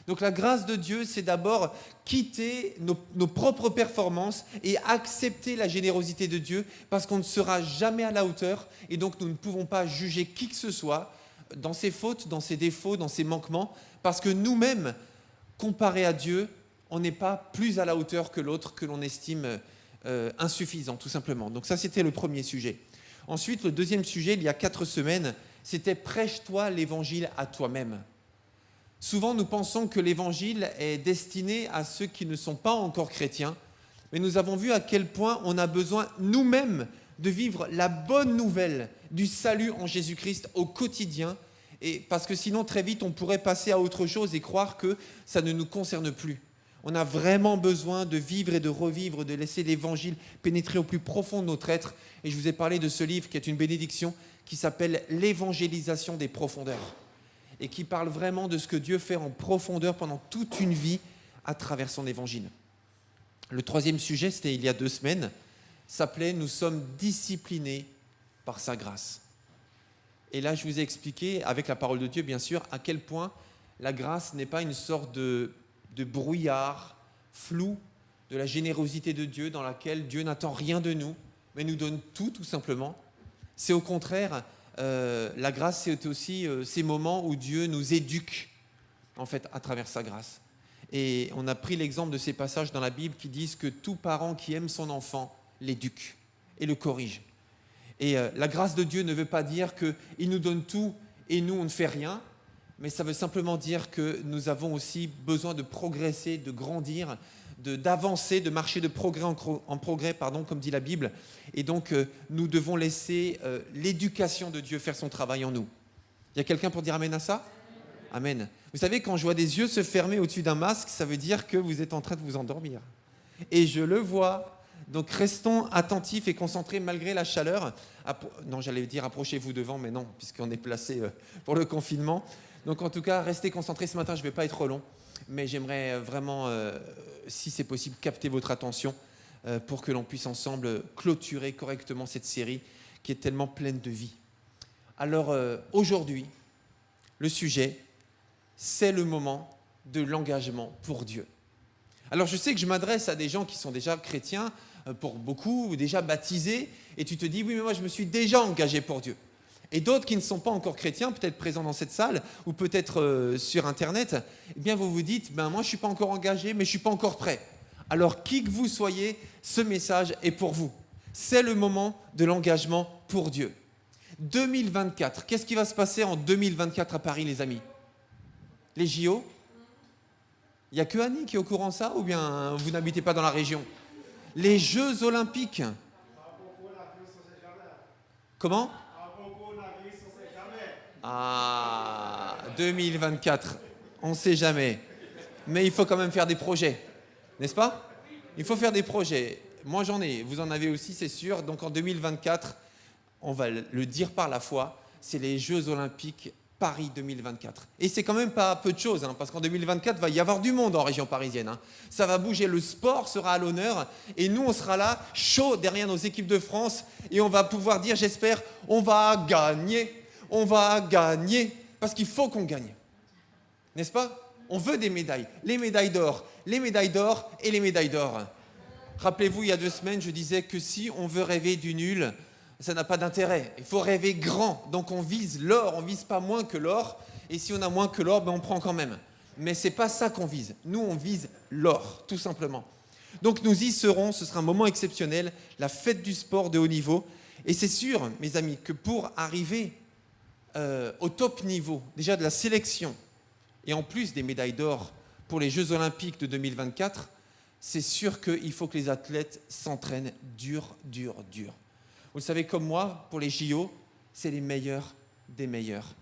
S2: Donc la grâce de Dieu, c'est d'abord quitter nos propres performances et accepter la générosité de Dieu parce qu'on ne sera jamais à la hauteur et donc nous ne pouvons pas juger qui que ce soit dans ses fautes, dans ses défauts, dans ses manquements parce que nous-mêmes, comparés à Dieu, on n'est pas plus à la hauteur que l'autre que l'on estime insuffisant, tout simplement. Donc ça, c'était le premier sujet. Ensuite, le deuxième sujet, il y a 4 semaines, c'était « Prêche-toi l'évangile à toi-même ». Souvent, nous pensons que l'évangile est destiné à ceux qui ne sont pas encore chrétiens, mais nous avons vu à quel point on a besoin nous-mêmes de vivre la bonne nouvelle du salut en Jésus-Christ au quotidien, et parce que sinon, très vite, on pourrait passer à autre chose et croire que ça ne nous concerne plus. On a vraiment besoin de vivre et de revivre, de laisser l'évangile pénétrer au plus profond de notre être. Et je vous ai parlé de ce livre qui est une bénédiction qui s'appelle « L'évangélisation des profondeurs » et qui parle vraiment de ce que Dieu fait en profondeur pendant toute une vie à travers son évangile. Le troisième sujet, c'était il y a 2 semaines, s'appelait « Nous sommes disciplinés par sa grâce ». Et là, je vous ai expliqué, avec la parole de Dieu, bien sûr, à quel point la grâce n'est pas une sorte de brouillard flou de la générosité de Dieu dans laquelle Dieu n'attend rien de nous, mais nous donne tout simplement. C'est au contraire, la grâce, c'est aussi ces moments où Dieu nous éduque, en fait, à travers sa grâce. Et on a pris l'exemple de ces passages dans la Bible qui disent que tout parent qui aime son enfant l'éduque et le corrige. Et la grâce de Dieu ne veut pas dire qu'il nous donne tout et nous, on ne fait rien, mais ça veut simplement dire que nous avons aussi besoin de progresser, de grandir, d'avancer, de marcher de progrès en progrès, comme dit la Bible. Et donc, nous devons laisser l'éducation de Dieu faire son travail en nous. Il y a quelqu'un pour dire amen à ça ? Amen. Vous savez, quand je vois des yeux se fermer au-dessus d'un masque, ça veut dire que vous êtes en train de vous endormir. Et je le vois. Donc, restons attentifs et concentrés malgré la chaleur. Non, j'allais dire approchez-vous devant, mais non, puisqu'on est placé pour le confinement. Donc, en tout cas, restez concentrés. Ce matin, je ne vais pas être long, mais j'aimerais vraiment, si c'est possible, capter votre attention pour que l'on puisse ensemble clôturer correctement cette série qui est tellement pleine de vie. Alors, aujourd'hui, le sujet, c'est le moment de l'engagement pour Dieu. Alors, je sais que je m'adresse à des gens qui sont déjà chrétiens, pour beaucoup, déjà baptisés, et tu te dis, oui, mais moi, je me suis déjà engagé pour Dieu. Et d'autres qui ne sont pas encore chrétiens, peut-être présents dans cette salle, ou peut-être sur Internet, eh bien, vous vous dites, moi, je ne suis pas encore engagé, mais je ne suis pas encore prêt. Alors, qui que vous soyez, ce message est pour vous. C'est le moment de l'engagement pour Dieu. 2024, qu'est-ce qui va se passer en 2024 à Paris, les amis ? Les JO ? Il n'y a que Annie qui est au courant de ça, ou bien vous n'habitez pas dans la région ? Les Jeux Olympiques. Comment ? 2024, on ne sait jamais. Mais il faut quand même faire des projets, n'est-ce pas ? Il faut faire des projets. Moi, j'en ai, vous en avez aussi, c'est sûr. Donc en 2024, on va le dire par la foi, c'est les Jeux Olympiques Paris 2024. Et c'est quand même pas peu de choses, parce qu'en 2024, il va y avoir du monde en région parisienne. Ça va bouger, le sport sera à l'honneur, et nous, on sera là, chaud derrière nos équipes de France, et on va pouvoir dire, j'espère, on va gagner. on va gagner, parce qu'il faut qu'on gagne. N'est-ce pas? On veut des médailles, les médailles d'or et les médailles d'or. Rappelez-vous, il y a 2 semaines, je disais que si on veut rêver du nul, ça n'a pas d'intérêt. Il faut rêver grand, donc on vise l'or, on ne vise pas moins que l'or, et si on a moins que l'or, on prend quand même. Mais ce n'est pas ça qu'on vise. Nous, on vise l'or, tout simplement. Donc nous y serons, ce sera un moment exceptionnel, la fête du sport de haut niveau. Et c'est sûr, mes amis, que pour arriver au top niveau, déjà de la sélection, et en plus des médailles d'or pour les Jeux Olympiques de 2024, c'est sûr qu'il faut que les athlètes s'entraînent dur. Vous le savez comme moi, pour les JO, c'est les meilleurs des meilleurs.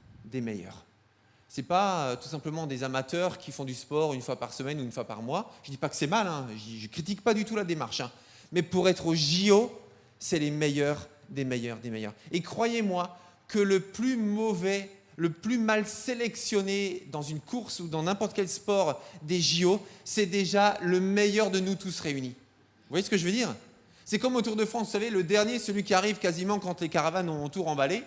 S2: Ce n'est pas tout simplement des amateurs qui font du sport une fois par semaine ou une fois par mois. Je ne dis pas que c'est mal, hein. Je ne critique pas du tout la démarche. Hein. Mais pour être aux JO, c'est les meilleurs des meilleurs. Et croyez-moi que le plus mauvais, le plus mal sélectionné dans une course ou dans n'importe quel sport des JO, c'est déjà le meilleur de nous tous réunis. Vous voyez ce que je veux dire? C'est comme au Tour de France, vous savez, le dernier, celui qui arrive quasiment quand les caravanes ont tout emballé,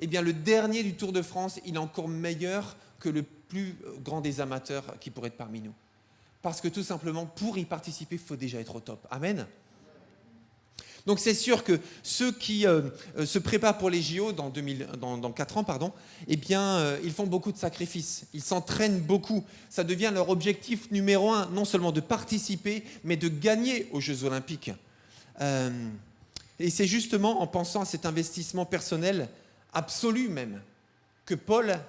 S2: eh bien le dernier du Tour de France, il est encore meilleur que le plus grand des amateurs qui pourrait être parmi nous. Parce que tout simplement, pour y participer, il faut déjà être au top. Amen. Donc c'est sûr que ceux qui se préparent pour les JO dans 4 ans, eh bien, ils font beaucoup de sacrifices, ils s'entraînent beaucoup. Ça devient leur objectif numéro 1, non seulement de participer, mais de gagner aux Jeux Olympiques. Et c'est justement en pensant à cet investissement personnel, absolu même, que Paul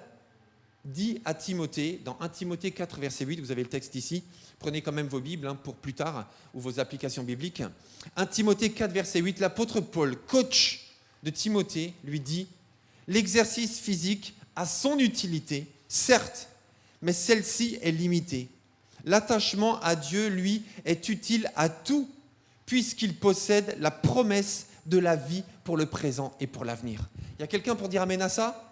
S2: dit à Timothée, dans 1 Timothée 4, verset 8, vous avez le texte ici, prenez quand même vos Bibles pour plus tard, ou vos applications bibliques. 1 Timothée 4, verset 8, l'apôtre Paul, coach de Timothée, lui dit « L'exercice physique a son utilité, certes, mais celle-ci est limitée. L'attachement à Dieu, lui, est utile à tout, puisqu'il possède la promesse de la vie pour le présent et pour l'avenir. » Il y a quelqu'un pour dire amen à ça?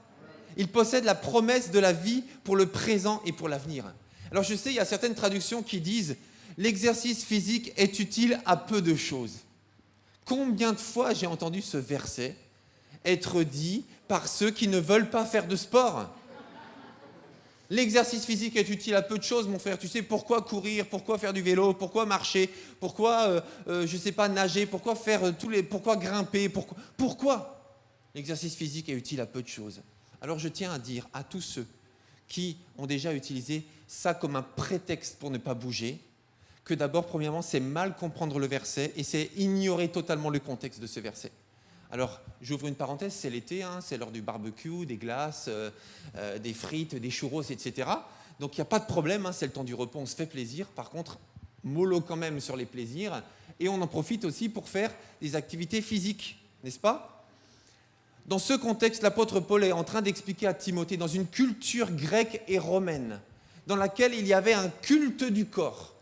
S2: Il possède la promesse de la vie pour le présent et pour l'avenir. Alors je sais, il y a certaines traductions qui disent « L'exercice physique est utile à peu de choses ». Combien de fois j'ai entendu ce verset être dit par ceux qui ne veulent pas faire de sport? L'exercice physique est utile à peu de choses, mon frère. Tu sais pourquoi courir, pourquoi faire du vélo, pourquoi marcher, pourquoi, je ne sais pas, nager, pourquoi pourquoi grimper, pourquoi l'exercice physique est utile à peu de choses. Alors je tiens à dire à tous ceux qui ont déjà utilisé ça comme un prétexte pour ne pas bouger, que d'abord, premièrement, c'est mal comprendre le verset et c'est ignorer totalement le contexte de ce verset. Alors, j'ouvre une parenthèse, c'est l'été, c'est l'heure du barbecue, des glaces, des frites, des churros, etc. Donc, il n'y a pas de problème, c'est le temps du repos, on se fait plaisir. Par contre, mollo quand même sur les plaisirs. Et on en profite aussi pour faire des activités physiques, n'est-ce pas? Dans ce contexte, l'apôtre Paul est en train d'expliquer à Timothée, dans une culture grecque et romaine, dans laquelle il y avait un culte du corps.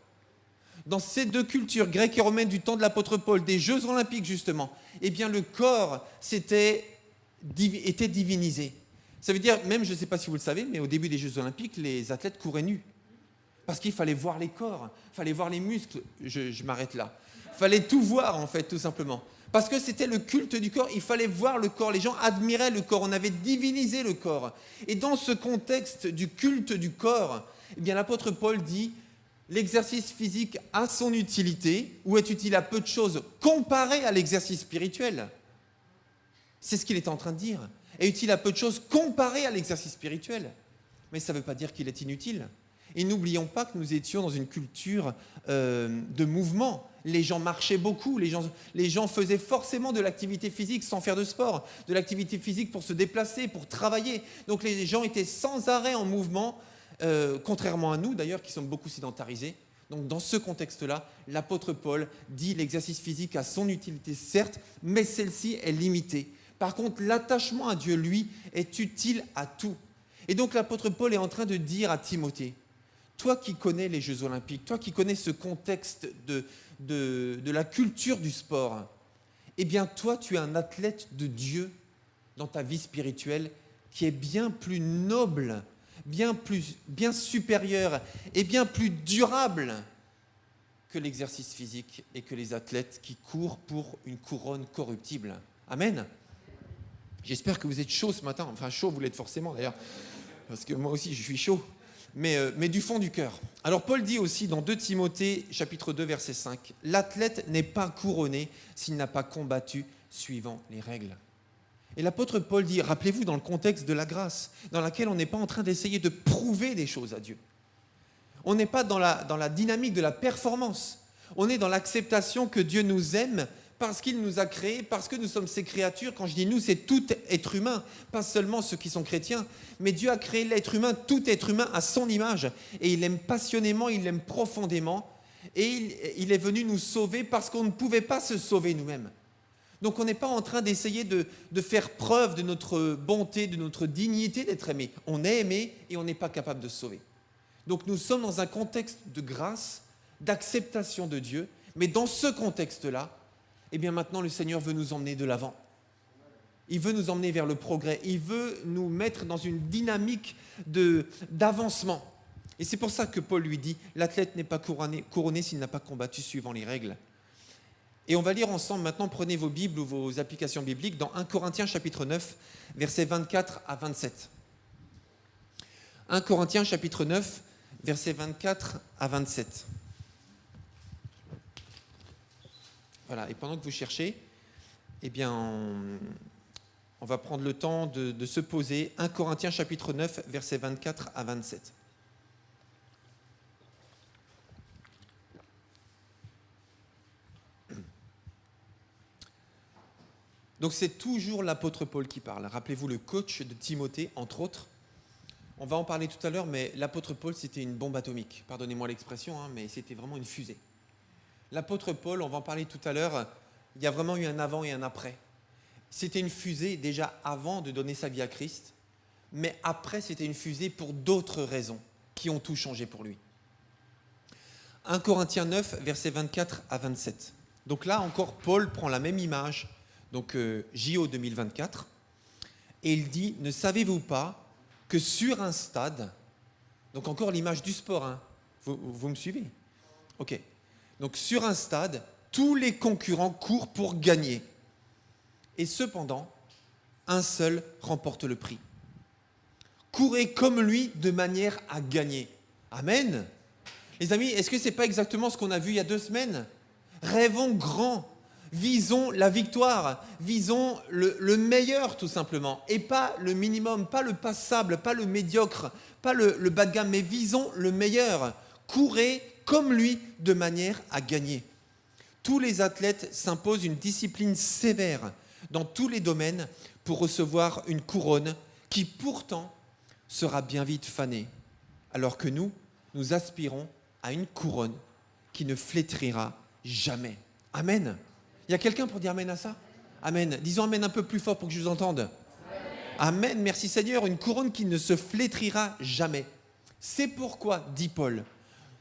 S2: Dans ces deux cultures, grecques et romaines du temps de l'apôtre Paul, des Jeux Olympiques justement, eh bien le corps était divinisé. Ça veut dire, même je ne sais pas si vous le savez, mais au début des Jeux Olympiques, les athlètes couraient nus. Parce qu'il fallait voir les corps, il fallait voir les muscles. Je m'arrête là. Il fallait tout voir en fait, tout simplement. Parce que c'était le culte du corps, il fallait voir le corps. Les gens admiraient le corps, on avait divinisé le corps. Et dans ce contexte du culte du corps, eh bien l'apôtre Paul dit « L'exercice physique a son utilité, ou est utile à peu de choses, comparé à l'exercice spirituel. » C'est ce qu'il est en train de dire. « Est utile à peu de choses, comparé à l'exercice spirituel. » Mais ça ne veut pas dire qu'il est inutile. Et n'oublions pas que nous étions dans une culture de mouvement. Les gens marchaient beaucoup, les gens faisaient forcément de l'activité physique sans faire de sport, de l'activité physique pour se déplacer, pour travailler. Donc les gens étaient sans arrêt en mouvement, contrairement à nous d'ailleurs qui sommes beaucoup sédentarisés. Donc dans ce contexte-là, l'apôtre Paul dit l'exercice physique a son utilité certes, mais celle-ci est limitée. Par contre, l'attachement à Dieu, lui, est utile à tout. Et donc l'apôtre Paul est en train de dire à Timothée, toi qui connais les Jeux Olympiques, toi qui connais ce contexte de la culture du sport, eh bien toi tu es un athlète de Dieu dans ta vie spirituelle qui est bien plus noble, bien supérieur et bien plus durable que l'exercice physique et que les athlètes qui courent pour une couronne corruptible. Amen. J'espère que vous êtes chaud ce matin. Enfin, chaud, vous l'êtes forcément d'ailleurs, parce que moi aussi, je suis chaud. Mais du fond du cœur. Alors, Paul dit aussi dans 2 Timothée, chapitre 2, verset 5, « L'athlète n'est pas couronné s'il n'a pas combattu suivant les règles. » Et l'apôtre Paul dit, rappelez-vous, dans le contexte de la grâce, dans laquelle on n'est pas en train d'essayer de prouver des choses à Dieu. On n'est pas dans la dynamique de la performance. On est dans l'acceptation que Dieu nous aime parce qu'il nous a créés, parce que nous sommes ses créatures. Quand je dis nous, c'est tout être humain, pas seulement ceux qui sont chrétiens. Mais Dieu a créé l'être humain, tout être humain à son image. Et il l'aime passionnément, il l'aime profondément. Et il est venu nous sauver parce qu'on ne pouvait pas se sauver nous-mêmes. Donc on n'est pas en train d'essayer de faire preuve de notre bonté, de notre dignité d'être aimé. On est aimé et on n'est pas capable de se sauver. Donc nous sommes dans un contexte de grâce, d'acceptation de Dieu. Mais dans ce contexte-là, eh bien maintenant le Seigneur veut nous emmener de l'avant. Il veut nous emmener vers le progrès. Il veut nous mettre dans une dynamique d'avancement. Et c'est pour ça que Paul lui dit, l'athlète n'est pas couronné s'il n'a pas combattu suivant les règles. Et on va lire ensemble maintenant, prenez vos Bibles ou vos applications bibliques, dans 1 Corinthiens chapitre 9, versets 24 à 27. 1 Corinthiens chapitre 9, versets 24 à 27. Voilà, et pendant que vous cherchez, eh bien, on va prendre le temps de se poser. 1 Corinthiens chapitre 9, versets 24 à 27. Donc c'est toujours l'apôtre Paul qui parle. Rappelez-vous le coach de Timothée, entre autres. On va en parler tout à l'heure, mais l'apôtre Paul, c'était une bombe atomique. Pardonnez-moi l'expression, mais c'était vraiment une fusée. L'apôtre Paul, on va en parler tout à l'heure, il y a vraiment eu un avant et un après. C'était une fusée déjà avant de donner sa vie à Christ, mais après, c'était une fusée pour d'autres raisons qui ont tout changé pour lui. 1 Corinthiens 9, versets 24 à 27. Donc là encore, Paul prend la même image, donc JO 2024, et il dit, ne savez-vous pas que sur un stade, donc encore l'image du sport, vous me suivez? Ok. Donc sur un stade, tous les concurrents courent pour gagner. Et cependant, un seul remporte le prix. Courez comme lui de manière à gagner. Amen. Les amis, est-ce que ce n'est pas exactement ce qu'on a vu il y a 2 semaines? Rêvons grand. Visons la victoire, visons le meilleur tout simplement, et pas le minimum, pas le passable, pas le médiocre, pas le bas de gamme, mais visons le meilleur. Courez comme lui de manière à gagner. Tous les athlètes s'imposent une discipline sévère dans tous les domaines pour recevoir une couronne qui pourtant sera bien vite fanée, alors que nous aspirons à une couronne qui ne flétrira jamais. Amen. Il y a quelqu'un pour dire amen à ça? Amen. Disons amen un peu plus fort pour que je vous entende. Amen. Merci Seigneur. Une couronne qui ne se flétrira jamais. C'est pourquoi, dit Paul,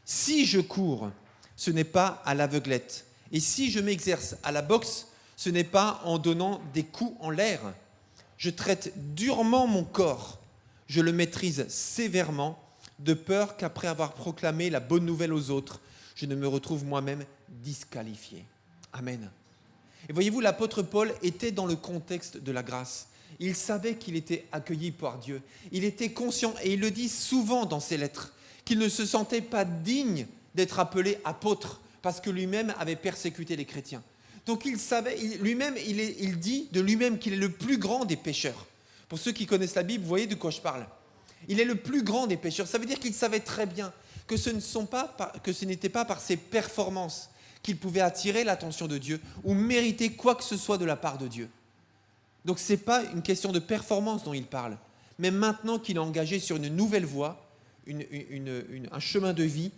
S2: si je cours, ce n'est pas à l'aveuglette. Et si je m'exerce à la boxe, ce n'est pas en donnant des coups en l'air. Je traite durement mon corps. Je le maîtrise sévèrement, de peur qu'après avoir proclamé la bonne nouvelle aux autres, je ne me retrouve moi-même disqualifié. Amen. Et voyez-vous, l'apôtre Paul était dans le contexte de la grâce. Il savait qu'il était accueilli par Dieu. Il était conscient, et il le dit souvent dans ses lettres, qu'il ne se sentait pas digne d'être appelé apôtre, parce que lui-même avait persécuté les chrétiens. Donc il savait, lui-même, il dit de lui-même qu'il est le plus grand des pécheurs. Pour ceux qui connaissent la Bible, vous voyez de quoi je parle. Il est le plus grand des pécheurs. Ça veut dire qu'il savait très bien que ce n'était pas par ses performances qu'il pouvait attirer l'attention de Dieu ou mériter quoi que ce soit de la part de Dieu. Donc ce n'est pas une question de performance dont il parle, mais maintenant qu'il est engagé sur une nouvelle voie, un chemin de vie,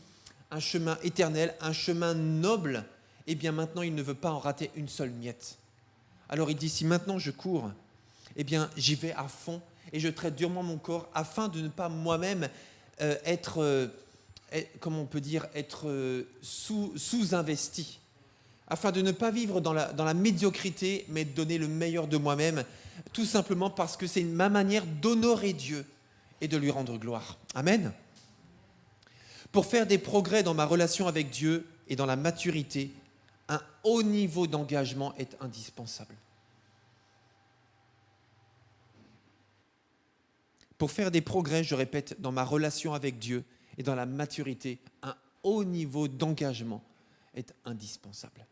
S2: un chemin éternel, un chemin noble, eh bien maintenant il ne veut pas en rater une seule miette. Alors il dit, si maintenant je cours, eh bien j'y vais à fond et je traite durement mon corps afin de ne pas moi-même être sous-investi, afin de ne pas vivre dans la médiocrité, mais de donner le meilleur de moi-même, tout simplement parce que c'est ma manière d'honorer Dieu et de lui rendre gloire. Amen. Pour faire des progrès dans ma relation avec Dieu et dans la maturité, un haut niveau d'engagement est indispensable. Pour faire des progrès, je répète, dans ma relation avec Dieu et dans la maturité, un haut niveau d'engagement est indispensable.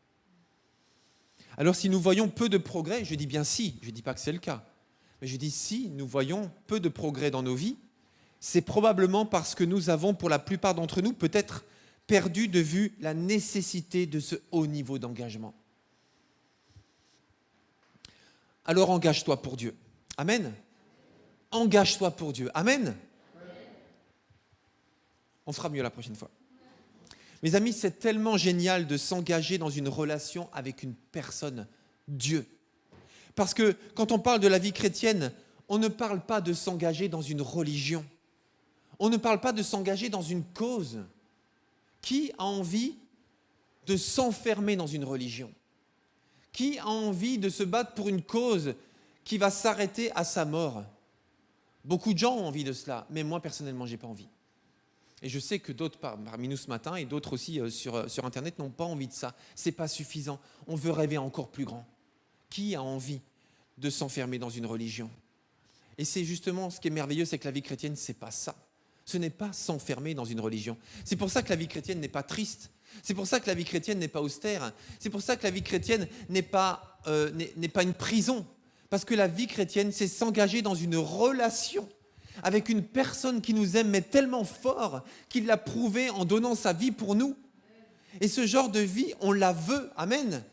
S2: Alors si nous voyons peu de progrès, je dis bien si, je ne dis pas que c'est le cas, mais je dis si nous voyons peu de progrès dans nos vies, c'est probablement parce que nous avons, pour la plupart d'entre nous, peut-être perdu de vue la nécessité de ce haut niveau d'engagement. Alors engage-toi pour Dieu. Amen. Engage-toi pour Dieu. Amen. On fera mieux la prochaine fois. Mes amis, c'est tellement génial de s'engager dans une relation avec une personne, Dieu. Parce que quand on parle de la vie chrétienne, on ne parle pas de s'engager dans une religion. On ne parle pas de s'engager dans une cause. Qui a envie de s'enfermer dans une religion? Qui a envie de se battre pour une cause qui va s'arrêter à sa mort? Beaucoup de gens ont envie de cela, mais moi personnellement, je n'ai pas envie. Et je sais que d'autres parmi nous ce matin et d'autres aussi sur Internet n'ont pas envie de ça. Ce n'est pas suffisant. On veut rêver encore plus grand. Qui a envie de s'enfermer dans une religion? Et c'est justement ce qui est merveilleux, c'est que la vie chrétienne, ce n'est pas ça. Ce n'est pas s'enfermer dans une religion. C'est pour ça que la vie chrétienne n'est pas triste. C'est pour ça que la vie chrétienne n'est pas austère. C'est pour ça que la vie chrétienne n'est pas une prison. Parce que la vie chrétienne, c'est s'engager dans une relation avec une personne qui nous aime, mais tellement fort qu'il l'a prouvé en donnant sa vie pour nous. Et ce genre de vie, on la veut. Amen.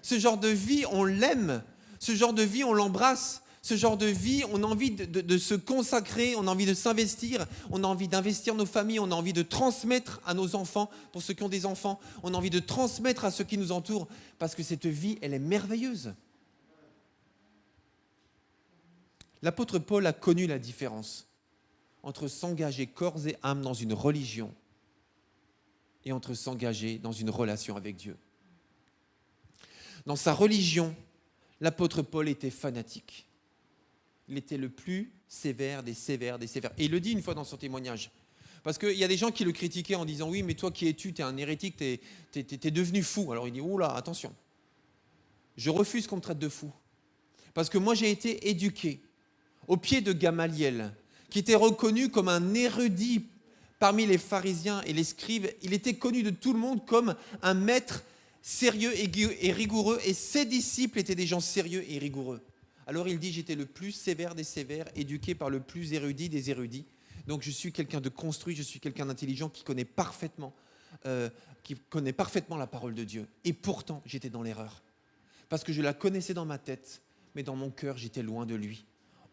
S2: Ce genre de vie, on l'aime. Ce genre de vie, on l'embrasse. Ce genre de vie, on a envie de se consacrer, on a envie de s'investir, on a envie d'investir nos familles, on a envie de transmettre à nos enfants, pour ceux qui ont des enfants, on a envie de transmettre à ceux qui nous entourent, parce que cette vie, elle est merveilleuse. L'apôtre Paul a connu la différence entre s'engager corps et âme dans une religion et entre s'engager dans une relation avec Dieu. Dans sa religion, l'apôtre Paul était fanatique. Il était le plus sévère des sévères des sévères. Et il le dit une fois dans son témoignage. Parce qu'il y a des gens qui le critiquaient en disant « Oui, mais toi qui es-tu, tu es un hérétique, tu es devenu fou. » Alors il dit « Oula, attention, je refuse qu'on me traite de fou. Parce que moi j'ai été éduqué au pied de Gamaliel, qui était reconnu comme un érudit parmi les pharisiens et les scribes. Il était connu de tout le monde comme un maître sérieux et rigoureux, et ses disciples étaient des gens sérieux et rigoureux. Alors il dit, j'étais le plus sévère des sévères, éduqué par le plus érudit des érudits. Donc je suis quelqu'un de construit, je suis quelqu'un d'intelligent qui connaît parfaitement la parole de Dieu. Et pourtant, j'étais dans l'erreur. Parce que je la connaissais dans ma tête, mais dans mon cœur, j'étais loin de lui.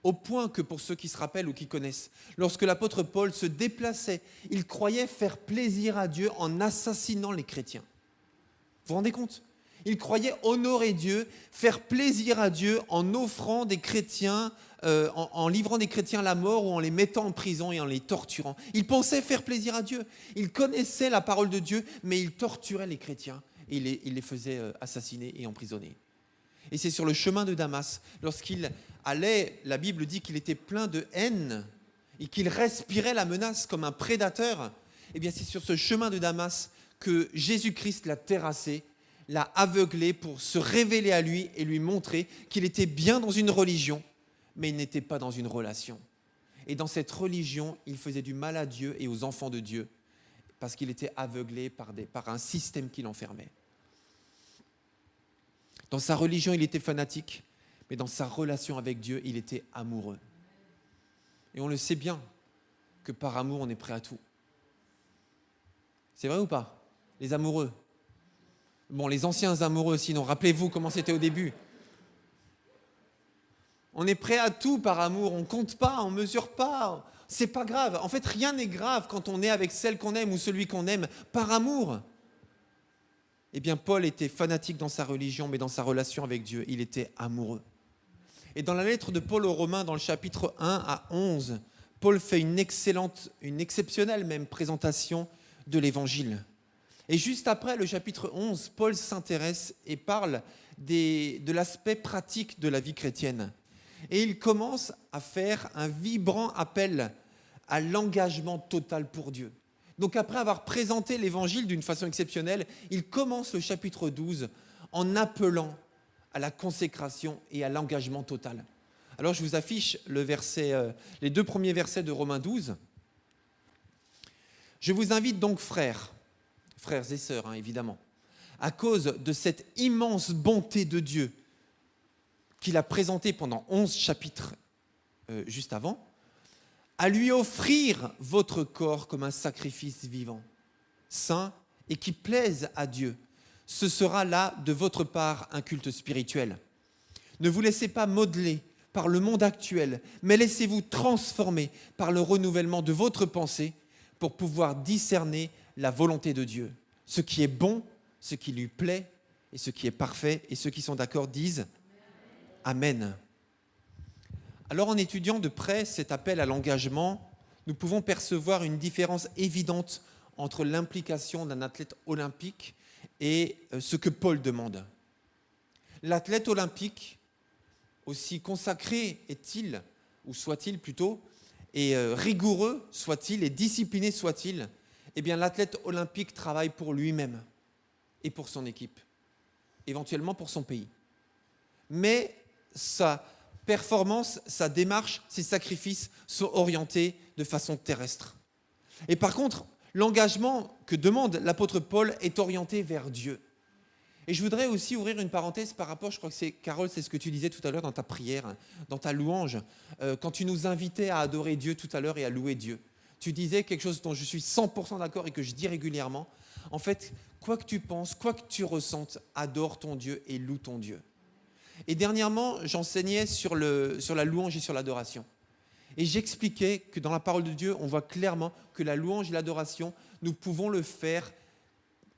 S2: Au point que, pour ceux qui se rappellent ou qui connaissent, lorsque l'apôtre Paul se déplaçait, il croyait faire plaisir à Dieu en assassinant les chrétiens. Vous vous rendez compte ? Il croyait honorer Dieu, faire plaisir à Dieu en offrant des chrétiens, en livrant des chrétiens à la mort ou en les mettant en prison et en les torturant. Il pensait faire plaisir à Dieu. Il connaissait la parole de Dieu, mais il torturait les chrétiens et il les faisait assassiner et emprisonner. Et c'est sur le chemin de Damas, lorsqu'il allait, la Bible dit qu'il était plein de haine et qu'il respirait la menace comme un prédateur. Eh bien, c'est sur ce chemin de Damas que Jésus-Christ l'a terrassé, l'a aveuglé pour se révéler à lui et lui montrer qu'il était bien dans une religion, mais il n'était pas dans une relation. Et dans cette religion, il faisait du mal à Dieu et aux enfants de Dieu, parce qu'il était aveuglé par un système qui l'enfermait. Dans sa religion, il était fanatique, mais dans sa relation avec Dieu, il était amoureux. Et on le sait bien, que par amour, on est prêt à tout. C'est vrai ou pas? Les amoureux. Bon, les anciens amoureux, sinon, rappelez-vous comment c'était au début. On est prêt à tout par amour, on compte pas, on mesure pas. C'est pas grave. En fait, rien n'est grave quand on est avec celle qu'on aime ou celui qu'on aime par amour. Eh bien, Paul était fanatique dans sa religion, mais dans sa relation avec Dieu, il était amoureux. Et dans la lettre de Paul aux Romains, dans le chapitre 1 à 11, Paul fait une exceptionnelle même présentation de l'Évangile. Et juste après le chapitre 11, Paul s'intéresse et parle de l'aspect pratique de la vie chrétienne. Et il commence à faire un vibrant appel à l'engagement total pour Dieu. Donc après avoir présenté l'Évangile d'une façon exceptionnelle, il commence le chapitre 12 en appelant à la consécration et à l'engagement total. Alors je vous affiche les 2 premiers versets de Romains 12. Je vous invite donc, frères et sœurs, évidemment, à cause de cette immense bonté de Dieu qu'il a présentée pendant 11 chapitres juste avant, à lui offrir votre corps comme un sacrifice vivant, saint et qui plaise à Dieu. Ce sera là, de votre part, un culte spirituel. Ne vous laissez pas modeler par le monde actuel, mais laissez-vous transformer par le renouvellement de votre pensée pour pouvoir discerner la volonté de Dieu. Ce qui est bon, ce qui lui plaît et ce qui est parfait. Et ceux qui sont d'accord disent Amen. Alors en étudiant de près cet appel à l'engagement, nous pouvons percevoir une différence évidente entre l'implication d'un athlète olympique et ce que Paul demande. L'athlète olympique, aussi consacré est-il, ou soit-il plutôt, et rigoureux soit-il, et discipliné soit-il, eh bien l'athlète olympique travaille pour lui-même et pour son équipe, éventuellement pour son pays. Mais sa performance, sa démarche, ses sacrifices sont orientés de façon terrestre. Et par contre, l'engagement que demande l'apôtre Paul est orienté vers Dieu. Et je voudrais aussi ouvrir une parenthèse par rapport, je crois que c'est, Carole, c'est ce que tu disais tout à l'heure dans ta prière, dans ta louange, quand tu nous invitais à adorer Dieu tout à l'heure et à louer Dieu. Tu disais quelque chose dont je suis 100% d'accord et que je dis régulièrement. En fait, quoi que tu penses, quoi que tu ressentes, adore ton Dieu et loue ton Dieu. Et dernièrement, j'enseignais sur la louange et sur l'adoration. Et j'expliquais que dans la parole de Dieu, on voit clairement que la louange et l'adoration, nous pouvons le faire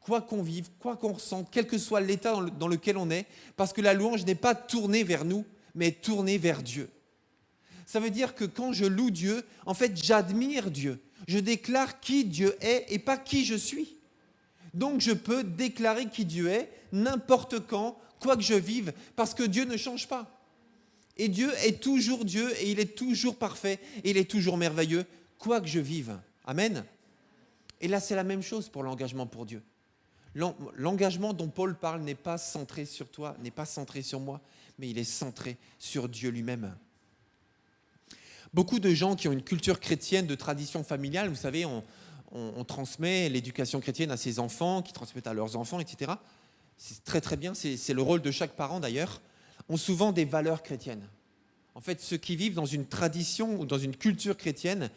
S2: quoi qu'on vive, quoi qu'on ressente, quel que soit l'état dans lequel on est, parce que la louange n'est pas tournée vers nous, mais tournée vers Dieu. Ça veut dire que quand je loue Dieu, en fait, j'admire Dieu. Je déclare qui Dieu est et pas qui je suis. Donc, je peux déclarer qui Dieu est n'importe quand, quoi que je vive, parce que Dieu ne change pas. Et Dieu est toujours Dieu et il est toujours parfait et il est toujours merveilleux, quoi que je vive. Amen. Et là, c'est la même chose pour l'engagement pour Dieu. L'engagement dont Paul parle n'est pas centré sur toi, n'est pas centré sur moi, mais il est centré sur Dieu lui-même. Beaucoup de gens qui ont une culture chrétienne de tradition familiale, vous savez, on transmet l'éducation chrétienne à ses enfants, qui transmettent à leurs enfants, etc. C'est très très bien, c'est le rôle de chaque parent d'ailleurs, ont souvent des valeurs chrétiennes. En fait, ceux qui vivent dans une tradition ou dans une culture chrétienne,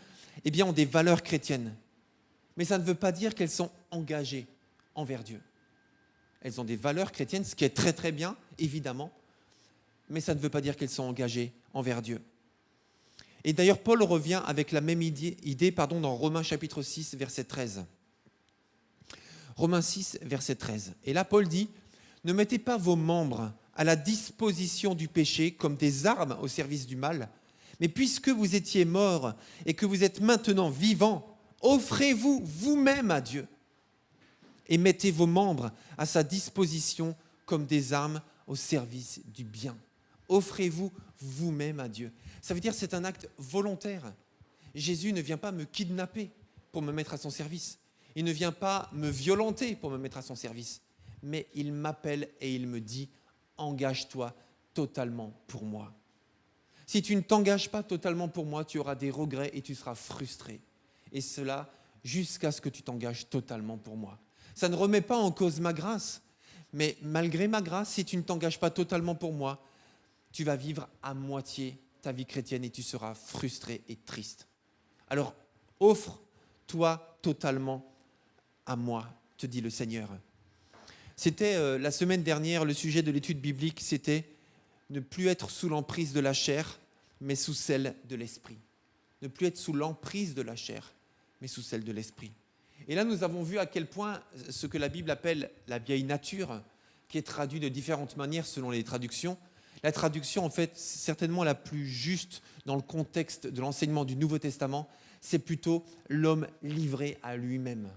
S2: eh bien, ont des valeurs chrétiennes. Mais ça ne veut pas dire qu'elles sont engagées envers Dieu. Elles ont des valeurs chrétiennes, ce qui est très très bien, évidemment, mais ça ne veut pas dire qu'elles sont engagées envers Dieu. Et d'ailleurs, Paul revient avec la même idée dans Romains chapitre 6, verset 13. Romains 6, verset 13. Et là, Paul dit, « Ne mettez pas vos membres à la disposition du péché comme des armes au service du mal, mais puisque vous étiez morts et que vous êtes maintenant vivants, offrez-vous vous-même à Dieu et mettez vos membres à sa disposition comme des armes au service du bien. Offrez-vous vous-même à Dieu. » Ça veut dire que c'est un acte volontaire. Jésus ne vient pas me kidnapper pour me mettre à son service. Il ne vient pas me violenter pour me mettre à son service. Mais il m'appelle et il me dit « Engage-toi totalement pour moi. » Si tu ne t'engages pas totalement pour moi, tu auras des regrets et tu seras frustré. Et cela jusqu'à ce que tu t'engages totalement pour moi. Ça ne remet pas en cause ma grâce. Mais malgré ma grâce, si tu ne t'engages pas totalement pour moi, tu vas vivre à moitié ta vie chrétienne et tu seras frustré et triste. Alors, offre-toi totalement à moi, te dit le Seigneur. C'était la semaine dernière, le sujet de l'étude biblique, c'était ne plus être sous l'emprise de la chair, mais sous celle de l'esprit. Ne plus être sous l'emprise de la chair, mais sous celle de l'esprit. Et là, nous avons vu à quel point ce que la Bible appelle la vieille nature, qui est traduit de différentes manières selon les traductions, la traduction, en fait, certainement la plus juste dans le contexte de l'enseignement du Nouveau Testament, c'est plutôt l'homme livré à lui-même.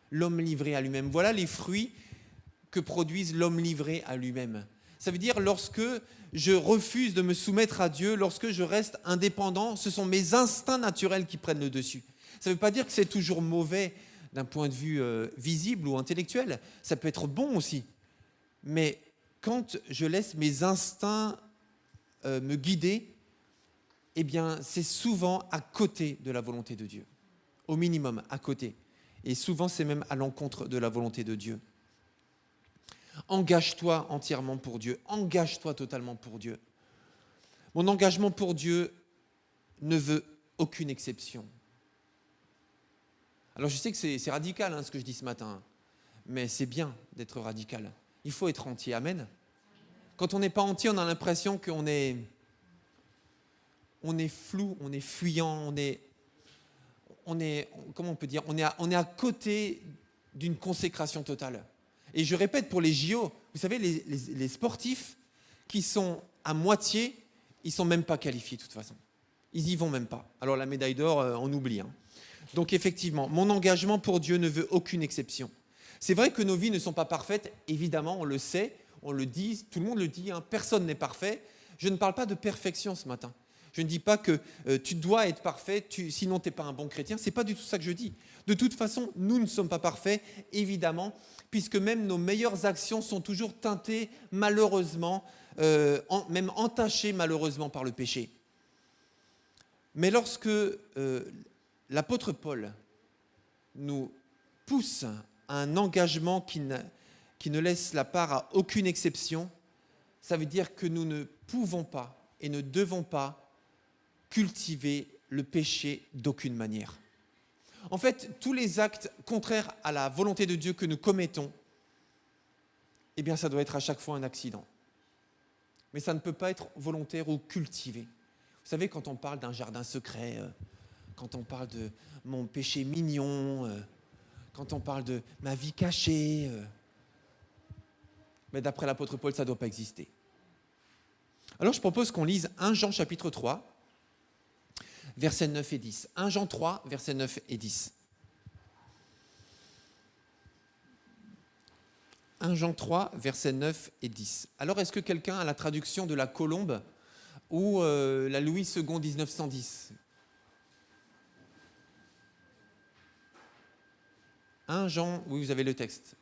S2: L'homme livré à lui-même. Voilà les fruits que produise l'homme livré à lui-même. Ça veut dire lorsque je refuse de me soumettre à Dieu, lorsque je reste indépendant, ce sont mes instincts naturels qui prennent le dessus. Ça ne veut pas dire que c'est toujours mauvais d'un point de vue visible ou intellectuel. Ça peut être bon aussi. Mais quand je laisse mes instincts me guider, eh bien, c'est souvent à côté de la volonté de Dieu. Au minimum, à côté. Et souvent, c'est même à l'encontre de la volonté de Dieu. Engage-toi entièrement pour Dieu. Engage-toi totalement pour Dieu. Mon engagement pour Dieu ne veut aucune exception. Alors, je sais que c'est radical ce que je dis ce matin, mais c'est bien d'être radical. Il faut être entier. Amen. Quand on n'est pas entier, on a l'impression qu'on est flou, on est fuyant, comment on peut dire, on est à côté d'une consécration totale. Et je répète pour les JO, vous savez, les sportifs qui sont à moitié, ils ne sont même pas qualifiés de toute façon. Ils n'y vont même pas. Alors la médaille d'or, on oublie. Donc effectivement, mon engagement pour Dieu ne veut aucune exception. C'est vrai que nos vies ne sont pas parfaites, évidemment, on le sait, on le dit, tout le monde le dit, personne n'est parfait. Je ne parle pas de perfection ce matin. Je ne dis pas que tu dois être parfait, sinon tu n'es pas un bon chrétien. Ce n'est pas du tout ça que je dis. De toute façon, nous ne sommes pas parfaits, évidemment, puisque même nos meilleures actions sont toujours teintées, malheureusement, même entachées, malheureusement, par le péché. Mais lorsque l'apôtre Paul nous pousse à un engagement qui ne laisse la part à aucune exception, ça veut dire que nous ne pouvons pas et ne devons pas cultiver le péché d'aucune manière. En fait, tous les actes contraires à la volonté de Dieu que nous commettons, eh bien, ça doit être à chaque fois un accident. Mais ça ne peut pas être volontaire ou cultivé. Vous savez, quand on parle d'un jardin secret, quand on parle de mon péché mignon, quand on parle de ma vie cachée, mais d'après l'apôtre Paul, ça ne doit pas exister. Alors, je propose qu'on lise 1 Jean chapitre 3, versets 9 et 10. 1 Jean 3, versets 9 et 10. 1 Jean 3, versets 9 et 10. Alors, est-ce que quelqu'un a la traduction de la Colombe ou la Louis II 1910 ? 1 Jean, oui, vous avez le texte.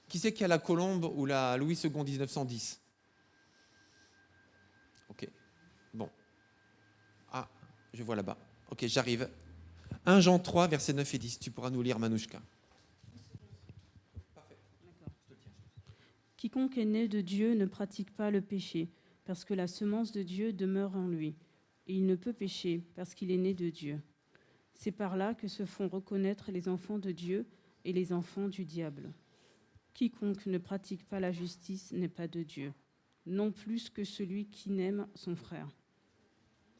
S2: Qui c'est qui a la Colombe ou la Louis II 1910 ? Ok, bon. Ah, je vois là-bas. Ok, j'arrive. 1 Jean 3, versets 9 et 10. Tu pourras nous lire, Manouchka.
S10: Quiconque est né de Dieu ne pratique pas le péché, parce que la semence de Dieu demeure en lui. Et il ne peut pécher, parce qu'il est né de Dieu. C'est par là que se font reconnaître les enfants de Dieu et les enfants du diable. Quiconque ne pratique pas la justice n'est pas de Dieu, non plus que celui qui n'aime son frère.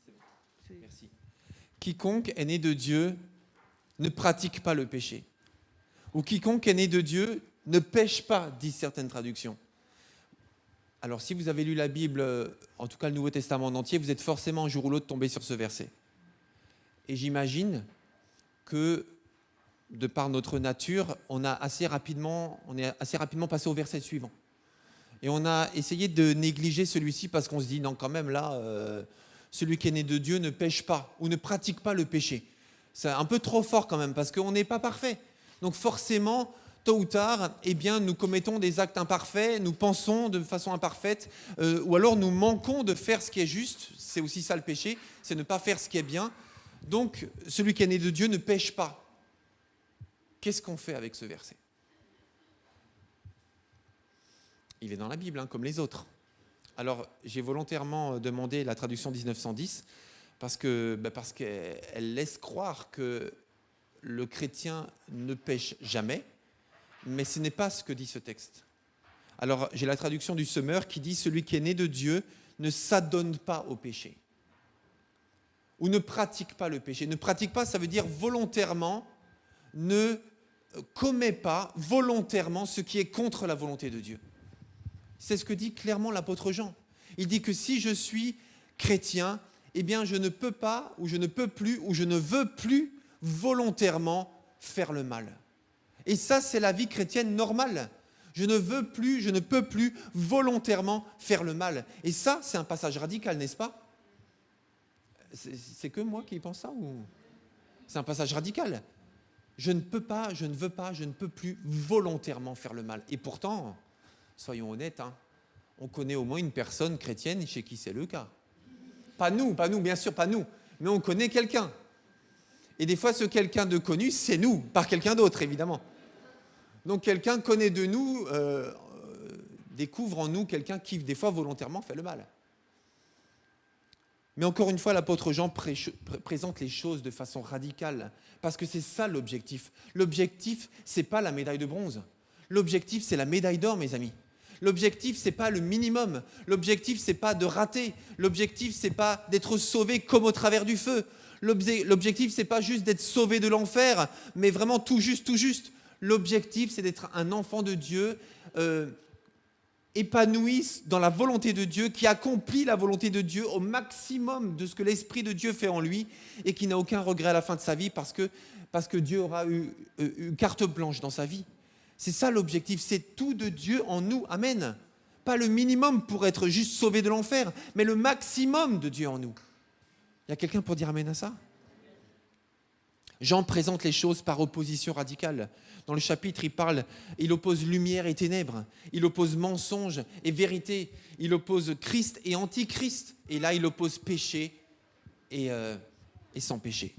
S2: C'est bon. Merci. Quiconque est né de Dieu ne pratique pas le péché. Ou quiconque est né de Dieu ne pêche pas, disent certaines traductions. Alors si vous avez lu la Bible, en tout cas le Nouveau Testament en entier, vous êtes forcément un jour ou l'autre tombé sur ce verset. Et j'imagine que, de par notre nature, on est assez rapidement passé au verset suivant. Et on a essayé de négliger celui-ci parce qu'on se dit, non, quand même, là, celui qui est né de Dieu ne pêche pas ou ne pratique pas le péché. C'est un peu trop fort quand même parce qu'on n'est pas parfait. Donc forcément, tôt ou tard, eh bien, nous commettons des actes imparfaits, nous pensons de façon imparfaite, ou alors nous manquons de faire ce qui est juste. C'est aussi ça le péché, c'est ne pas faire ce qui est bien. Donc, celui qui est né de Dieu ne pêche pas. Qu'est-ce qu'on fait avec ce verset ? Il est dans la Bible, comme les autres. Alors, j'ai volontairement demandé la traduction 1910 parce qu'elle laisse croire que le chrétien ne pêche jamais, mais ce n'est pas ce que dit ce texte. Alors, j'ai la traduction du Semeur qui dit « Celui qui est né de Dieu ne s'adonne pas au péché ». Ou ne pratique pas le péché. Ne pratique pas, ça veut dire volontairement, ne commet pas volontairement ce qui est contre la volonté de Dieu. C'est ce que dit clairement l'apôtre Jean. Il dit que si je suis chrétien, eh bien je ne peux pas, ou je ne peux plus, ou je ne veux plus volontairement faire le mal. Et ça, c'est la vie chrétienne normale. Je ne veux plus, je ne peux plus volontairement faire le mal. Et ça, c'est un passage radical, n'est-ce pas ? C'est que moi qui pense ça ou c'est un passage radical. Je ne peux pas, je ne veux pas, je ne peux plus volontairement faire le mal. Et pourtant, soyons honnêtes, on connaît au moins une personne chrétienne chez qui c'est le cas. Pas nous, bien sûr, pas nous. Mais on connaît quelqu'un. Et des fois, ce quelqu'un de connu, c'est nous, par quelqu'un d'autre, évidemment. Donc, quelqu'un connaît de nous, découvre en nous quelqu'un qui, des fois, volontairement fait le mal. Mais encore une fois, l'apôtre Jean présente les choses de façon radicale, parce que c'est ça l'objectif. L'objectif, ce n'est pas la médaille de bronze. L'objectif, c'est la médaille d'or, mes amis. L'objectif, ce n'est pas le minimum. L'objectif, ce n'est pas de rater. L'objectif, ce n'est pas d'être sauvé comme au travers du feu. L'objectif, ce n'est pas juste d'être sauvé de l'enfer, mais vraiment tout juste, tout juste. L'objectif, c'est d'être un enfant de Dieu, épanoui dans la volonté de Dieu, qui accomplit la volonté de Dieu au maximum de ce que l'Esprit de Dieu fait en lui et qui n'a aucun regret à la fin de sa vie parce que Dieu aura eu carte blanche dans sa vie. C'est ça l'objectif, c'est tout de Dieu en nous. Amen. Pas le minimum pour être juste sauvé de l'enfer, mais le maximum de Dieu en nous. Il y a quelqu'un pour dire amen à ça? Jean présente les choses par opposition radicale. Dans le chapitre, il oppose lumière et ténèbres. Il oppose mensonge et vérité. Il oppose Christ et antichrist. Et là, il oppose péché et sans péché.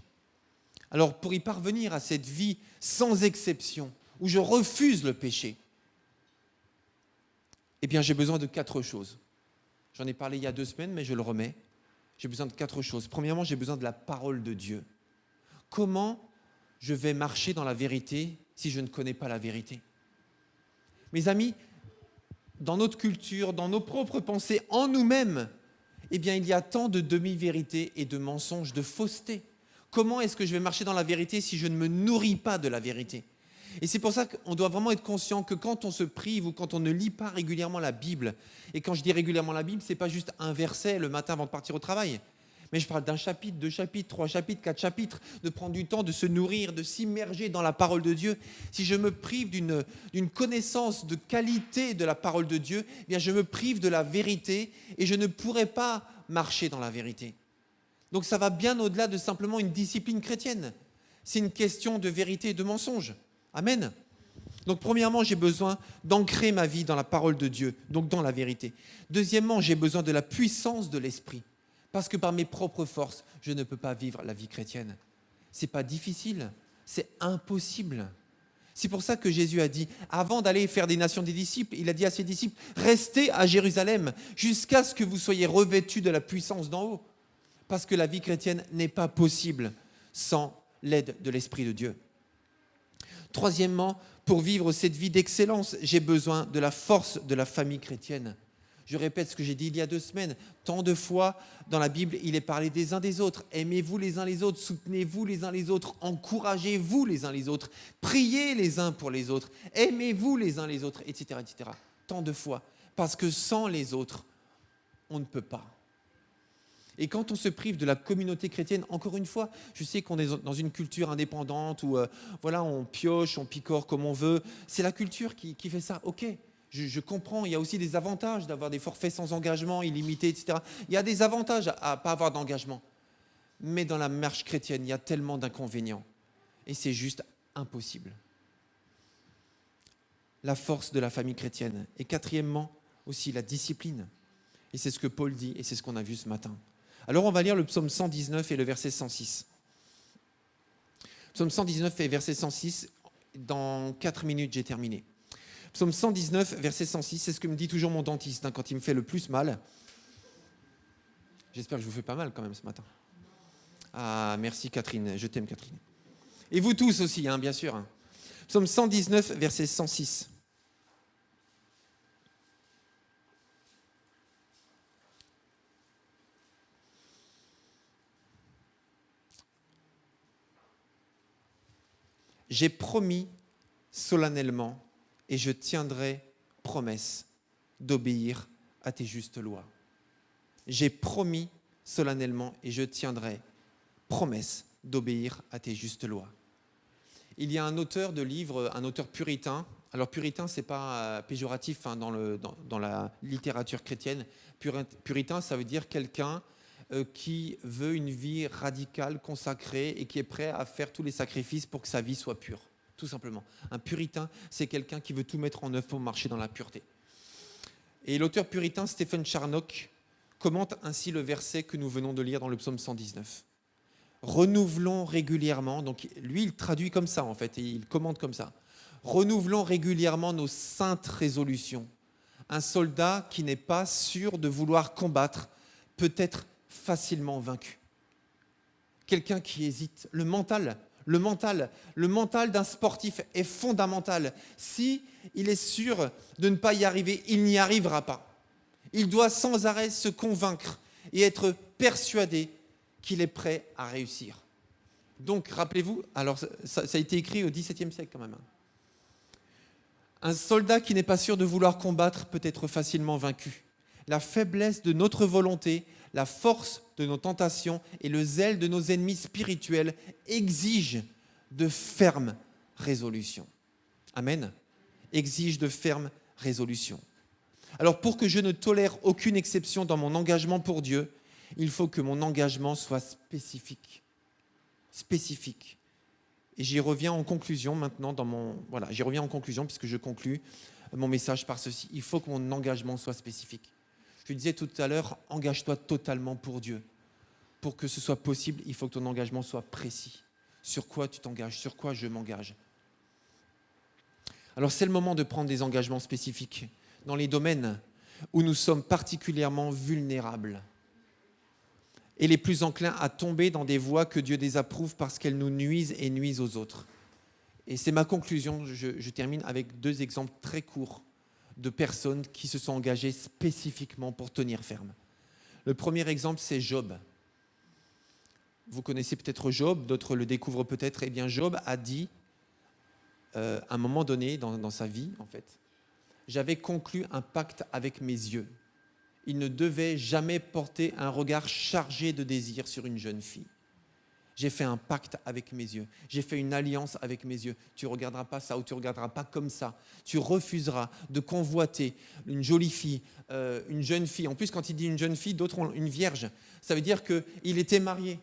S2: Alors, pour y parvenir à cette vie sans exception, où je refuse le péché, eh bien, j'ai besoin de 4 choses. J'en ai parlé il y a 2 semaines, mais je le remets. J'ai besoin de 4 choses. Premièrement, j'ai besoin de la parole de Dieu. Comment je vais marcher dans la vérité si je ne connais pas la vérité? Mes amis, dans notre culture, dans nos propres pensées, en nous-mêmes, eh bien, il y a tant de demi-vérités et de mensonges, de fausseté. Comment est-ce que je vais marcher dans la vérité si je ne me nourris pas de la vérité? Et c'est pour ça qu'on doit vraiment être conscient que quand on se prive ou quand on ne lit pas régulièrement la Bible, et quand je dis régulièrement la Bible, ce n'est pas juste un verset le matin avant de partir au travail, mais je parle d'un chapitre, 2 chapitres, 3 chapitres, 4 chapitres, de prendre du temps, de se nourrir, de s'immerger dans la parole de Dieu. Si je me prive d'une connaissance de qualité de la parole de Dieu, eh bien je me prive de la vérité et je ne pourrai pas marcher dans la vérité. Donc ça va bien au-delà de simplement une discipline chrétienne. C'est une question de vérité et de mensonge. Amen. Donc premièrement, j'ai besoin d'ancrer ma vie dans la parole de Dieu, donc dans la vérité. Deuxièmement, j'ai besoin de la puissance de l'Esprit. Parce que par mes propres forces, je ne peux pas vivre la vie chrétienne. Ce n'est pas difficile, c'est impossible. C'est pour ça que Jésus a dit, avant d'aller faire des nations des disciples, il a dit à ses disciples, restez à Jérusalem jusqu'à ce que vous soyez revêtus de la puissance d'en haut. Parce que la vie chrétienne n'est pas possible sans l'aide de l'Esprit de Dieu. Troisièmement, pour vivre cette vie d'excellence, j'ai besoin de la force de la famille chrétienne. Je répète ce que j'ai dit il y a 2 semaines. Tant de fois dans la Bible, il est parlé des uns des autres. Aimez-vous les uns les autres, soutenez-vous les uns les autres, encouragez-vous les uns les autres, priez les uns pour les autres, aimez-vous les uns les autres, etc., etc. Tant de fois. Parce que sans les autres, on ne peut pas. Et quand on se prive de la communauté chrétienne, encore une fois, je sais qu'on est dans une culture indépendante où voilà, on pioche, on picore comme on veut. C'est la culture qui fait ça. Ok, je comprends. Il y a aussi des avantages d'avoir des forfaits sans engagement, illimités, etc. Il y a des avantages à ne pas avoir d'engagement. Mais dans la marche chrétienne, il y a tellement d'inconvénients. Et c'est juste impossible. La force de la famille chrétienne. Et quatrièmement, aussi la discipline. Et c'est ce que Paul dit et c'est ce qu'on a vu ce matin. Alors on va lire le psaume 119 et le verset 106. Psaume 119 et verset 106, dans 4 minutes j'ai terminé. Psaume 119, verset 106, c'est ce que me dit toujours mon dentiste quand il me fait le plus mal. J'espère que je vous fais pas mal quand même ce matin. Ah, merci Catherine, je t'aime Catherine. Et vous tous aussi, bien sûr. Psaume 119, verset 106. J'ai promis solennellement et je tiendrai promesse d'obéir à tes justes lois. J'ai promis solennellement et je tiendrai promesse d'obéir à tes justes lois. Il y a un auteur de livres, un auteur puritain. Alors puritain, ce n'est pas péjoratif dans la littérature chrétienne. Puritain, ça veut dire quelqu'un qui veut une vie radicale, consacrée et qui est prêt à faire tous les sacrifices pour que sa vie soit pure, tout simplement. Un puritain, c'est quelqu'un qui veut tout mettre en œuvre pour marcher dans la pureté. Et l'auteur puritain Stephen Charnock, commente ainsi le verset que nous venons de lire dans le psaume 119. Renouvelons régulièrement, donc lui il traduit comme ça en fait, et il commente comme ça. Renouvelons régulièrement nos saintes résolutions. Un soldat qui n'est pas sûr de vouloir combattre peut être facilement vaincu. Quelqu'un qui hésite, le mental d'un sportif est fondamental. Si il est sûr de ne pas y arriver, il n'y arrivera pas. Il doit sans arrêt se convaincre et être persuadé qu'il est prêt à réussir. Donc, rappelez-vous, alors ça a été écrit au XVIIe siècle quand même. Un soldat qui n'est pas sûr de vouloir combattre peut être facilement vaincu. La faiblesse de notre volonté, la force de nos tentations et le zèle de nos ennemis spirituels exigent de fermes résolutions. Amen. Exigent de fermes résolutions. Alors pour que je ne tolère aucune exception dans mon engagement pour Dieu, il faut que mon engagement soit spécifique. Spécifique. Et j'y reviens en conclusion maintenant j'y reviens en conclusion puisque je conclus mon message par ceci. Il faut que mon engagement soit spécifique. Je disais tout à l'heure, engage-toi totalement pour Dieu. Pour que ce soit possible, il faut que ton engagement soit précis. Sur quoi tu t'engages? Sur quoi je m'engage? Alors c'est le moment de prendre des engagements spécifiques dans les domaines où nous sommes particulièrement vulnérables et les plus enclins à tomber dans des voies que Dieu désapprouve parce qu'elles nous nuisent et nuisent aux autres. Et c'est ma conclusion, je termine avec 2 exemples très courts de personnes qui se sont engagées spécifiquement pour tenir ferme. Le premier exemple, c'est Job. Vous connaissez peut-être Job, d'autres le découvrent peut-être. Eh bien, Job a dit, à un moment donné dans sa vie, en fait, « J'avais conclu un pacte avec mes yeux. Il ne devait jamais porter un regard chargé de désir sur une jeune fille. J'ai fait un pacte avec mes yeux. J'ai fait une alliance avec mes yeux. Tu ne regarderas pas ça ou tu ne regarderas pas comme ça. Tu refuseras de convoiter une jolie fille, une jeune fille. En plus, quand il dit une jeune fille, d'autres ont une vierge. Ça veut dire qu'il était marié.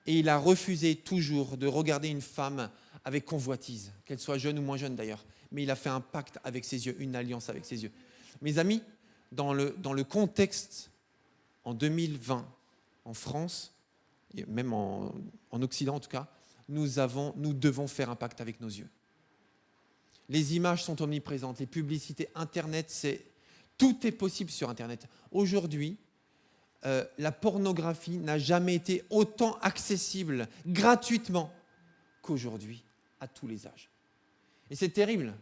S2: Et il a refusé toujours de regarder une femme avec convoitise, qu'elle soit jeune ou moins jeune d'ailleurs. Mais il a fait un pacte avec ses yeux, une alliance avec ses yeux. Mes amis, dans le contexte, en 2020, en France, et même en Occident en tout cas, nous devons faire un pacte avec nos yeux. Les images sont omniprésentes, les publicités, Internet, tout est possible sur Internet. Aujourd'hui, la pornographie n'a jamais été autant accessible gratuitement qu'aujourd'hui, à tous les âges. Et c'est terrible,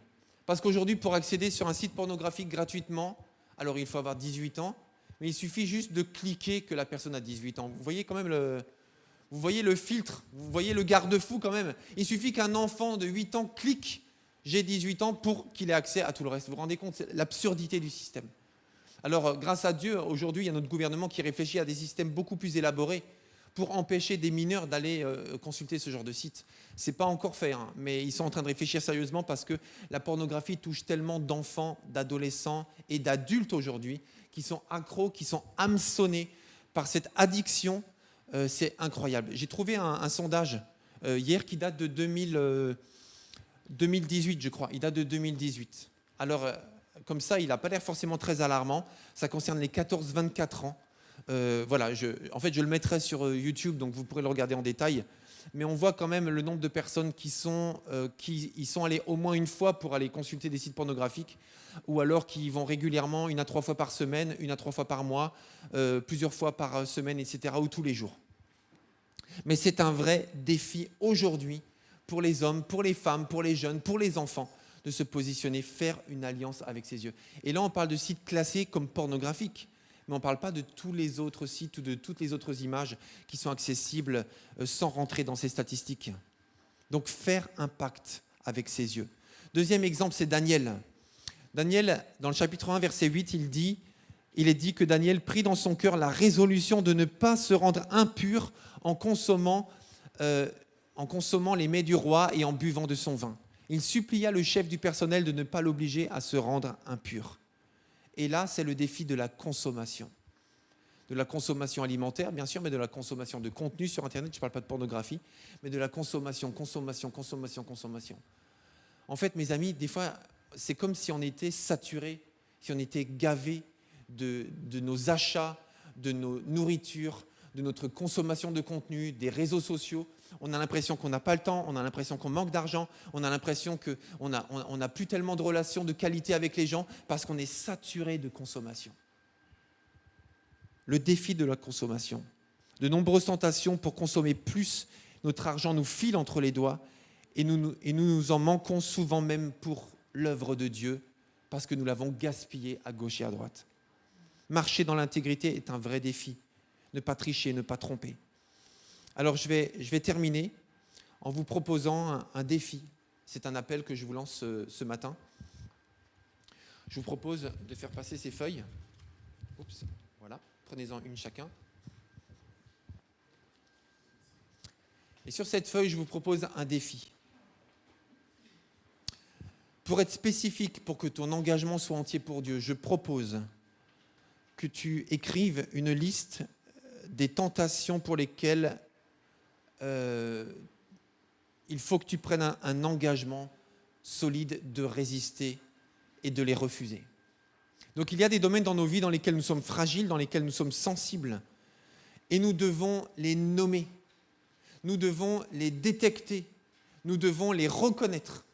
S2: parce qu'aujourd'hui, pour accéder sur un site pornographique gratuitement, alors il faut avoir 18 ans, mais il suffit juste de cliquer que la personne a 18 ans. Vous voyez quand même vous voyez le filtre, vous voyez le garde-fou quand même. Il suffit qu'un enfant de 8 ans clique « j'ai 18 ans » pour qu'il ait accès à tout le reste. Vous vous rendez compte, c'est l'absurdité du système. Alors, grâce à Dieu, aujourd'hui, il y a notre gouvernement qui réfléchit à des systèmes beaucoup plus élaborés pour empêcher des mineurs d'aller consulter ce genre de site. Ce n'est pas encore fait, hein, mais ils sont en train de réfléchir sérieusement parce que la pornographie touche tellement d'enfants, d'adolescents et d'adultes aujourd'hui qui sont accros, qui sont hameçonnés par cette addiction. C'est incroyable. J'ai trouvé un sondage hier qui date de 2018, je crois. Il date de 2018. Alors, comme ça, il n'a pas l'air forcément très alarmant. Ça concerne les 14-24 ans. En fait, je le mettrai sur YouTube, donc vous pourrez le regarder en détail. Mais on voit quand même le nombre de personnes qui y sont allées au moins une fois pour aller consulter des sites pornographiques, ou alors qui y vont régulièrement, 1 à 3 fois par semaine, 1 à 3 fois par mois, plusieurs fois par semaine, etc., ou tous les jours. Mais c'est un vrai défi aujourd'hui pour les hommes, pour les femmes, pour les jeunes, pour les enfants, de se positionner, faire une alliance avec ses yeux. Et là, on parle de sites classés comme pornographiques, mais on ne parle pas de tous les autres sites ou de toutes les autres images qui sont accessibles sans rentrer dans ces statistiques. Donc, faire un pacte avec ses yeux. Deuxième exemple, c'est Daniel. Daniel, dans le chapitre 1, verset 8, il est dit que Daniel prit dans son cœur la résolution de ne pas se rendre impur en consommant les mets du roi et en buvant de son vin. Il supplia le chef du personnel de ne pas l'obliger à se rendre impur. Et là, c'est le défi de la consommation. De la consommation alimentaire, bien sûr, mais de la consommation de contenu sur Internet. Je ne parle pas de pornographie, mais de la consommation. En fait, mes amis, des fois, c'est comme si on était saturé, si on était gavé de nos achats, de nos nourritures, de notre consommation de contenu, des réseaux sociaux. On a l'impression qu'on n'a pas le temps, on a l'impression qu'on manque d'argent, on a l'impression qu'on n'a plus tellement de relations de qualité avec les gens parce qu'on est saturé de consommation. Le défi de la consommation. De nombreuses tentations pour consommer plus, notre argent nous file entre les doigts et nous en manquons souvent même pour l'œuvre de Dieu parce que nous l'avons gaspillé à gauche et à droite. Marcher dans l'intégrité est un vrai défi. Ne pas tricher, ne pas tromper. Alors je vais terminer en vous proposant un défi. C'est un appel que je vous lance ce matin. Je vous propose de faire passer ces feuilles. Oups, voilà, prenez-en une chacun. Et sur cette feuille, je vous propose un défi. Pour être spécifique, pour que ton engagement soit entier pour Dieu, je propose que tu écrives une liste des tentations pour lesquelles il faut que tu prennes un engagement solide de résister et de les refuser. Donc il y a des domaines dans nos vies dans lesquels nous sommes fragiles, dans lesquels nous sommes sensibles, et nous devons les nommer, nous devons les détecter, nous devons les reconnaître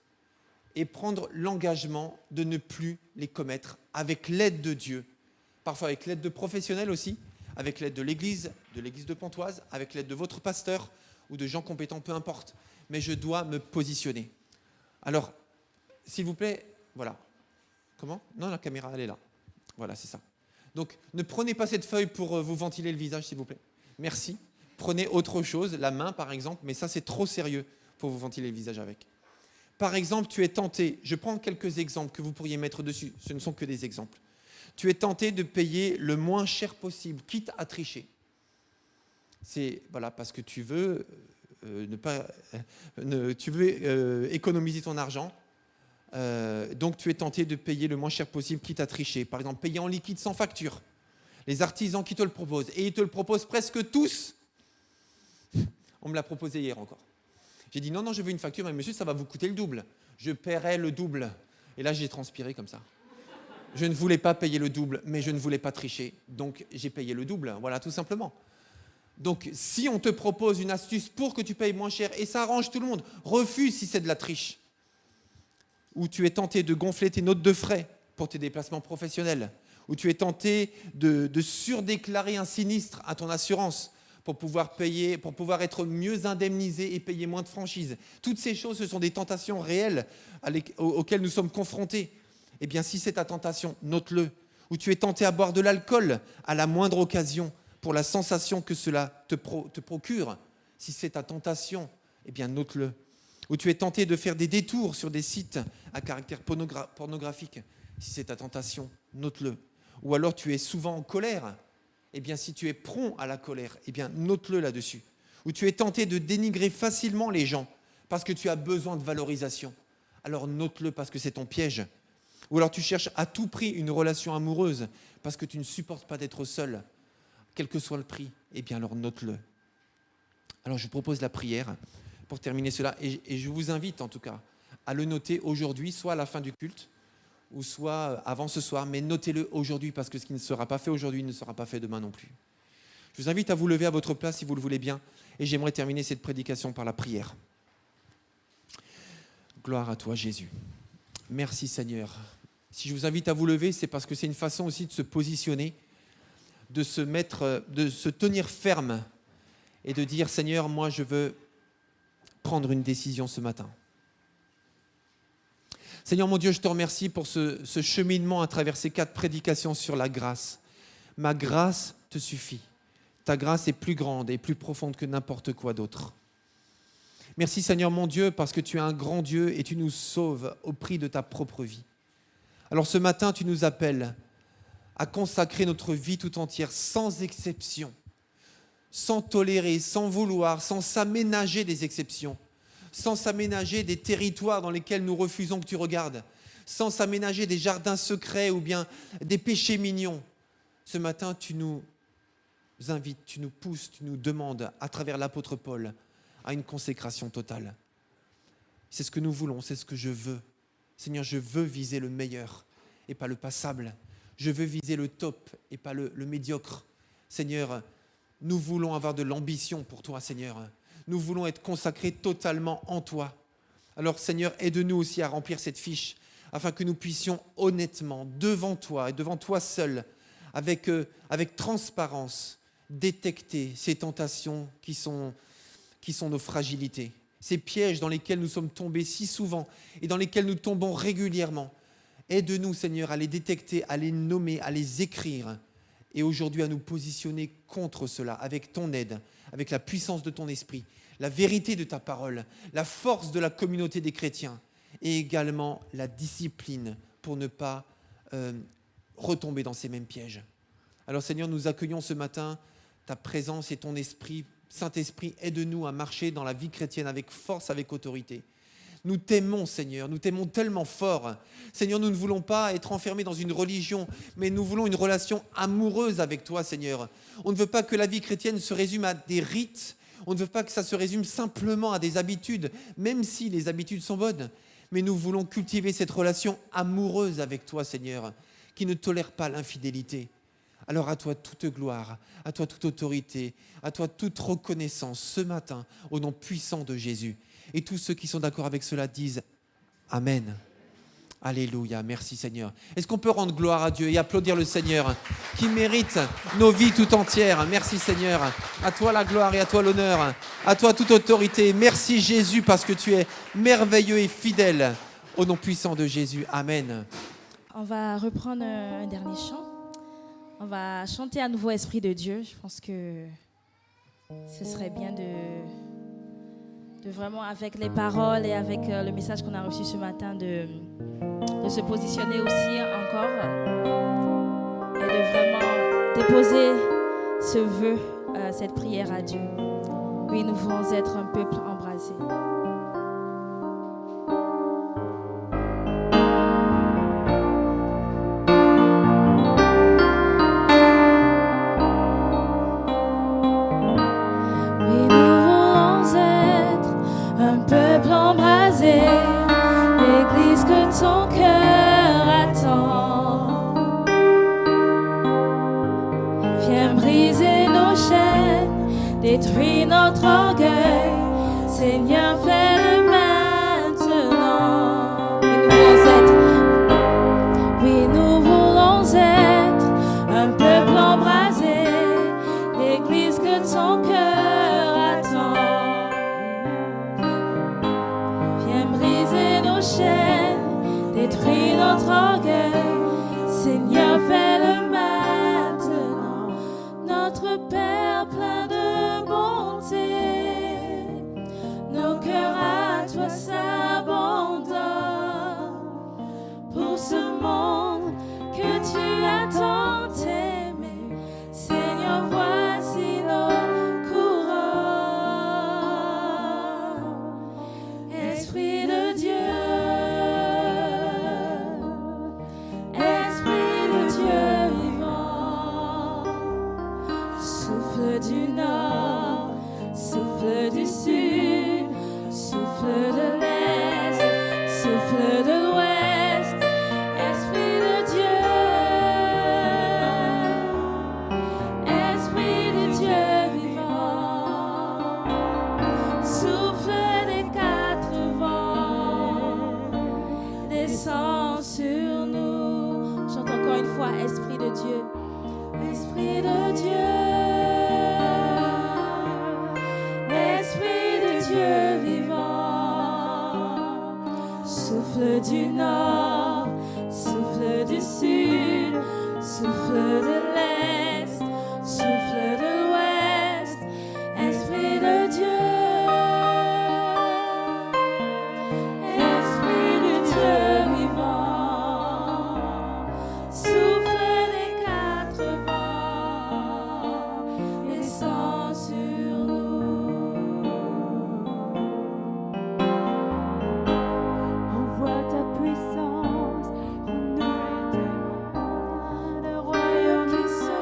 S2: et prendre l'engagement de ne plus les commettre avec l'aide de Dieu, parfois avec l'aide de professionnels aussi, avec l'aide de l'église de Pontoise, avec l'aide de votre pasteur ou de gens compétents, peu importe. Mais je dois me positionner. Alors, s'il vous plaît, voilà. Comment ? Non, la caméra, elle est là. Voilà, c'est ça. Donc, ne prenez pas cette feuille pour vous ventiler le visage, s'il vous plaît. Merci. Prenez autre chose, la main par exemple, mais ça c'est trop sérieux pour vous ventiler le visage avec. Par exemple, tu es tenté, je prends quelques exemples que vous pourriez mettre dessus, ce ne sont que des exemples. Tu es tenté de payer le moins cher possible, quitte à tricher. C'est voilà, parce que tu veux, économiser ton argent, donc tu es tenté de payer le moins cher possible, quitte à tricher. Par exemple, payer en liquide sans facture. Les artisans qui te le proposent, et ils te le proposent presque tous. On me l'a proposé hier encore. J'ai dit non, je veux une facture, mais monsieur, ça va vous coûter le double. Je paierai le double. Et là, j'ai transpiré comme ça. Je ne voulais pas payer le double, mais je ne voulais pas tricher. Donc, j'ai payé le double. Voilà, tout simplement. Donc, si on te propose une astuce pour que tu payes moins cher, et ça arrange tout le monde, refuse si c'est de la triche. Ou tu es tenté de gonfler tes notes de frais pour tes déplacements professionnels. Ou tu es tenté de surdéclarer un sinistre à ton assurance pour pouvoir payer, pour pouvoir être mieux indemnisé et payer moins de franchise. Toutes ces choses, ce sont des tentations réelles auxquelles nous sommes confrontés. Eh bien, si c'est ta tentation, note-le. Ou tu es tenté à boire de l'alcool à la moindre occasion pour la sensation que cela te procure. Si c'est ta tentation, eh bien, note-le. Ou tu es tenté de faire des détours sur des sites à caractère pornographique. Si c'est ta tentation, note-le. Ou alors tu es souvent en colère. Eh bien, si tu es prompt à la colère, eh bien, note-le là-dessus. Ou tu es tenté de dénigrer facilement les gens parce que tu as besoin de valorisation. Alors note-le parce que c'est ton piège. Ou alors tu cherches à tout prix une relation amoureuse parce que tu ne supportes pas d'être seul, quel que soit le prix. Eh bien, alors note-le. Alors je vous propose la prière pour terminer cela. Et je vous invite en tout cas à le noter aujourd'hui, soit à la fin du culte, ou soit avant ce soir, mais notez-le aujourd'hui parce que ce qui ne sera pas fait aujourd'hui ne sera pas fait demain non plus. Je vous invite à vous lever à votre place si vous le voulez bien et j'aimerais terminer cette prédication par la prière. Gloire à toi Jésus. Merci Seigneur. Si je vous invite à vous lever, c'est parce que c'est une façon aussi de se positionner, de se tenir ferme et de dire Seigneur, moi je veux prendre une décision ce matin. Seigneur mon Dieu, je te remercie pour ce cheminement à travers ces 4 prédications sur la grâce. Ma grâce te suffit. Ta grâce est plus grande et plus profonde que n'importe quoi d'autre. Merci Seigneur mon Dieu parce que tu es un grand Dieu et tu nous sauves au prix de ta propre vie. Alors ce matin, tu nous appelles à consacrer notre vie tout entière sans exception, sans tolérer, sans vouloir, sans s'aménager des exceptions. Sans s'aménager des territoires dans lesquels nous refusons que tu regardes, sans s'aménager des jardins secrets ou bien des péchés mignons. Ce matin, tu nous invites, tu nous pousses, tu nous demandes, à travers l'apôtre Paul, à une consécration totale. C'est ce que nous voulons, c'est ce que je veux. Seigneur, je veux viser le meilleur et pas le passable. Je veux viser le top et pas le médiocre. Seigneur, nous voulons avoir de l'ambition pour toi, Seigneur. Nous voulons être consacrés totalement en toi. Alors, Seigneur, aide-nous aussi à remplir cette fiche afin que nous puissions honnêtement, devant toi et devant toi seul, avec transparence, détecter ces tentations qui sont nos fragilités, ces pièges dans lesquels nous sommes tombés si souvent et dans lesquels nous tombons régulièrement. Aide-nous, Seigneur, à les détecter, à les nommer, à les écrire et aujourd'hui à nous positionner contre cela avec ton aide, avec la puissance de ton esprit, la vérité de ta parole, la force de la communauté des chrétiens et également la discipline pour ne pas retomber dans ces mêmes pièges. Alors Seigneur, nous accueillons ce matin ta présence et ton esprit. Saint-Esprit, aide-nous à marcher dans la vie chrétienne avec force, avec autorité. Nous t'aimons, Seigneur, nous t'aimons tellement fort. Seigneur, nous ne voulons pas être enfermés dans une religion, mais nous voulons une relation amoureuse avec toi, Seigneur. On ne veut pas que la vie chrétienne se résume à des rites, on ne veut pas que ça se résume simplement à des habitudes, même si les habitudes sont bonnes. Mais nous voulons cultiver cette relation amoureuse avec toi, Seigneur, qui ne tolère pas l'infidélité. Alors à toi toute gloire, à toi toute autorité, à toi toute reconnaissance ce matin, au nom puissant de Jésus. Et tous ceux qui sont d'accord avec cela disent Amen. Alléluia, merci Seigneur. Est-ce qu'on peut rendre gloire à Dieu et applaudir le Seigneur qui mérite nos vies tout entières? Merci Seigneur, à toi la gloire et à toi l'honneur, à toi toute autorité. Merci Jésus parce que tu es merveilleux et fidèle. Au nom puissant de Jésus, Amen.
S4: On va reprendre un dernier chant. On va chanter à nouveau Esprit de Dieu. Je pense que ce serait bien de vraiment, avec les paroles et avec le message qu'on a reçu ce matin, de se positionner aussi encore et de vraiment déposer ce vœu, cette prière à Dieu. Oui, nous voulons être un peuple embrasé.
S11: L'église que ton cœur attend, viens briser nos chaînes, détruire notre orgueil, Seigneur, fais-le maintenant. Oui, nous voulons être un peuple embrasé, l'église que ton cœur attend. Chaîne, détruis notre orgueil, Seigneur, fais-le maintenant. Notre Père plein de bonté, nos cœurs à toi s'abandonnent. Pour ce monde que tu as tant aimé, Seigneur, voici nos couronnes. Esprit de Dieu, du nord, souffle du sud, souffle de l'est, souffle de l'ouest, Esprit de Dieu, Esprit de Dieu vivant, souffle des quatre vents, descend sur nous.
S4: Chante encore une fois, Esprit de Dieu,
S11: Esprit de Dieu. Dieu vivant, souffle du nord, souffle du sud, souffle de l'est, souffle de l'ouest, Esprit de Dieu, Esprit de Dieu vivant, souffle des quatre vents, descend sur nous. Le royaume qui se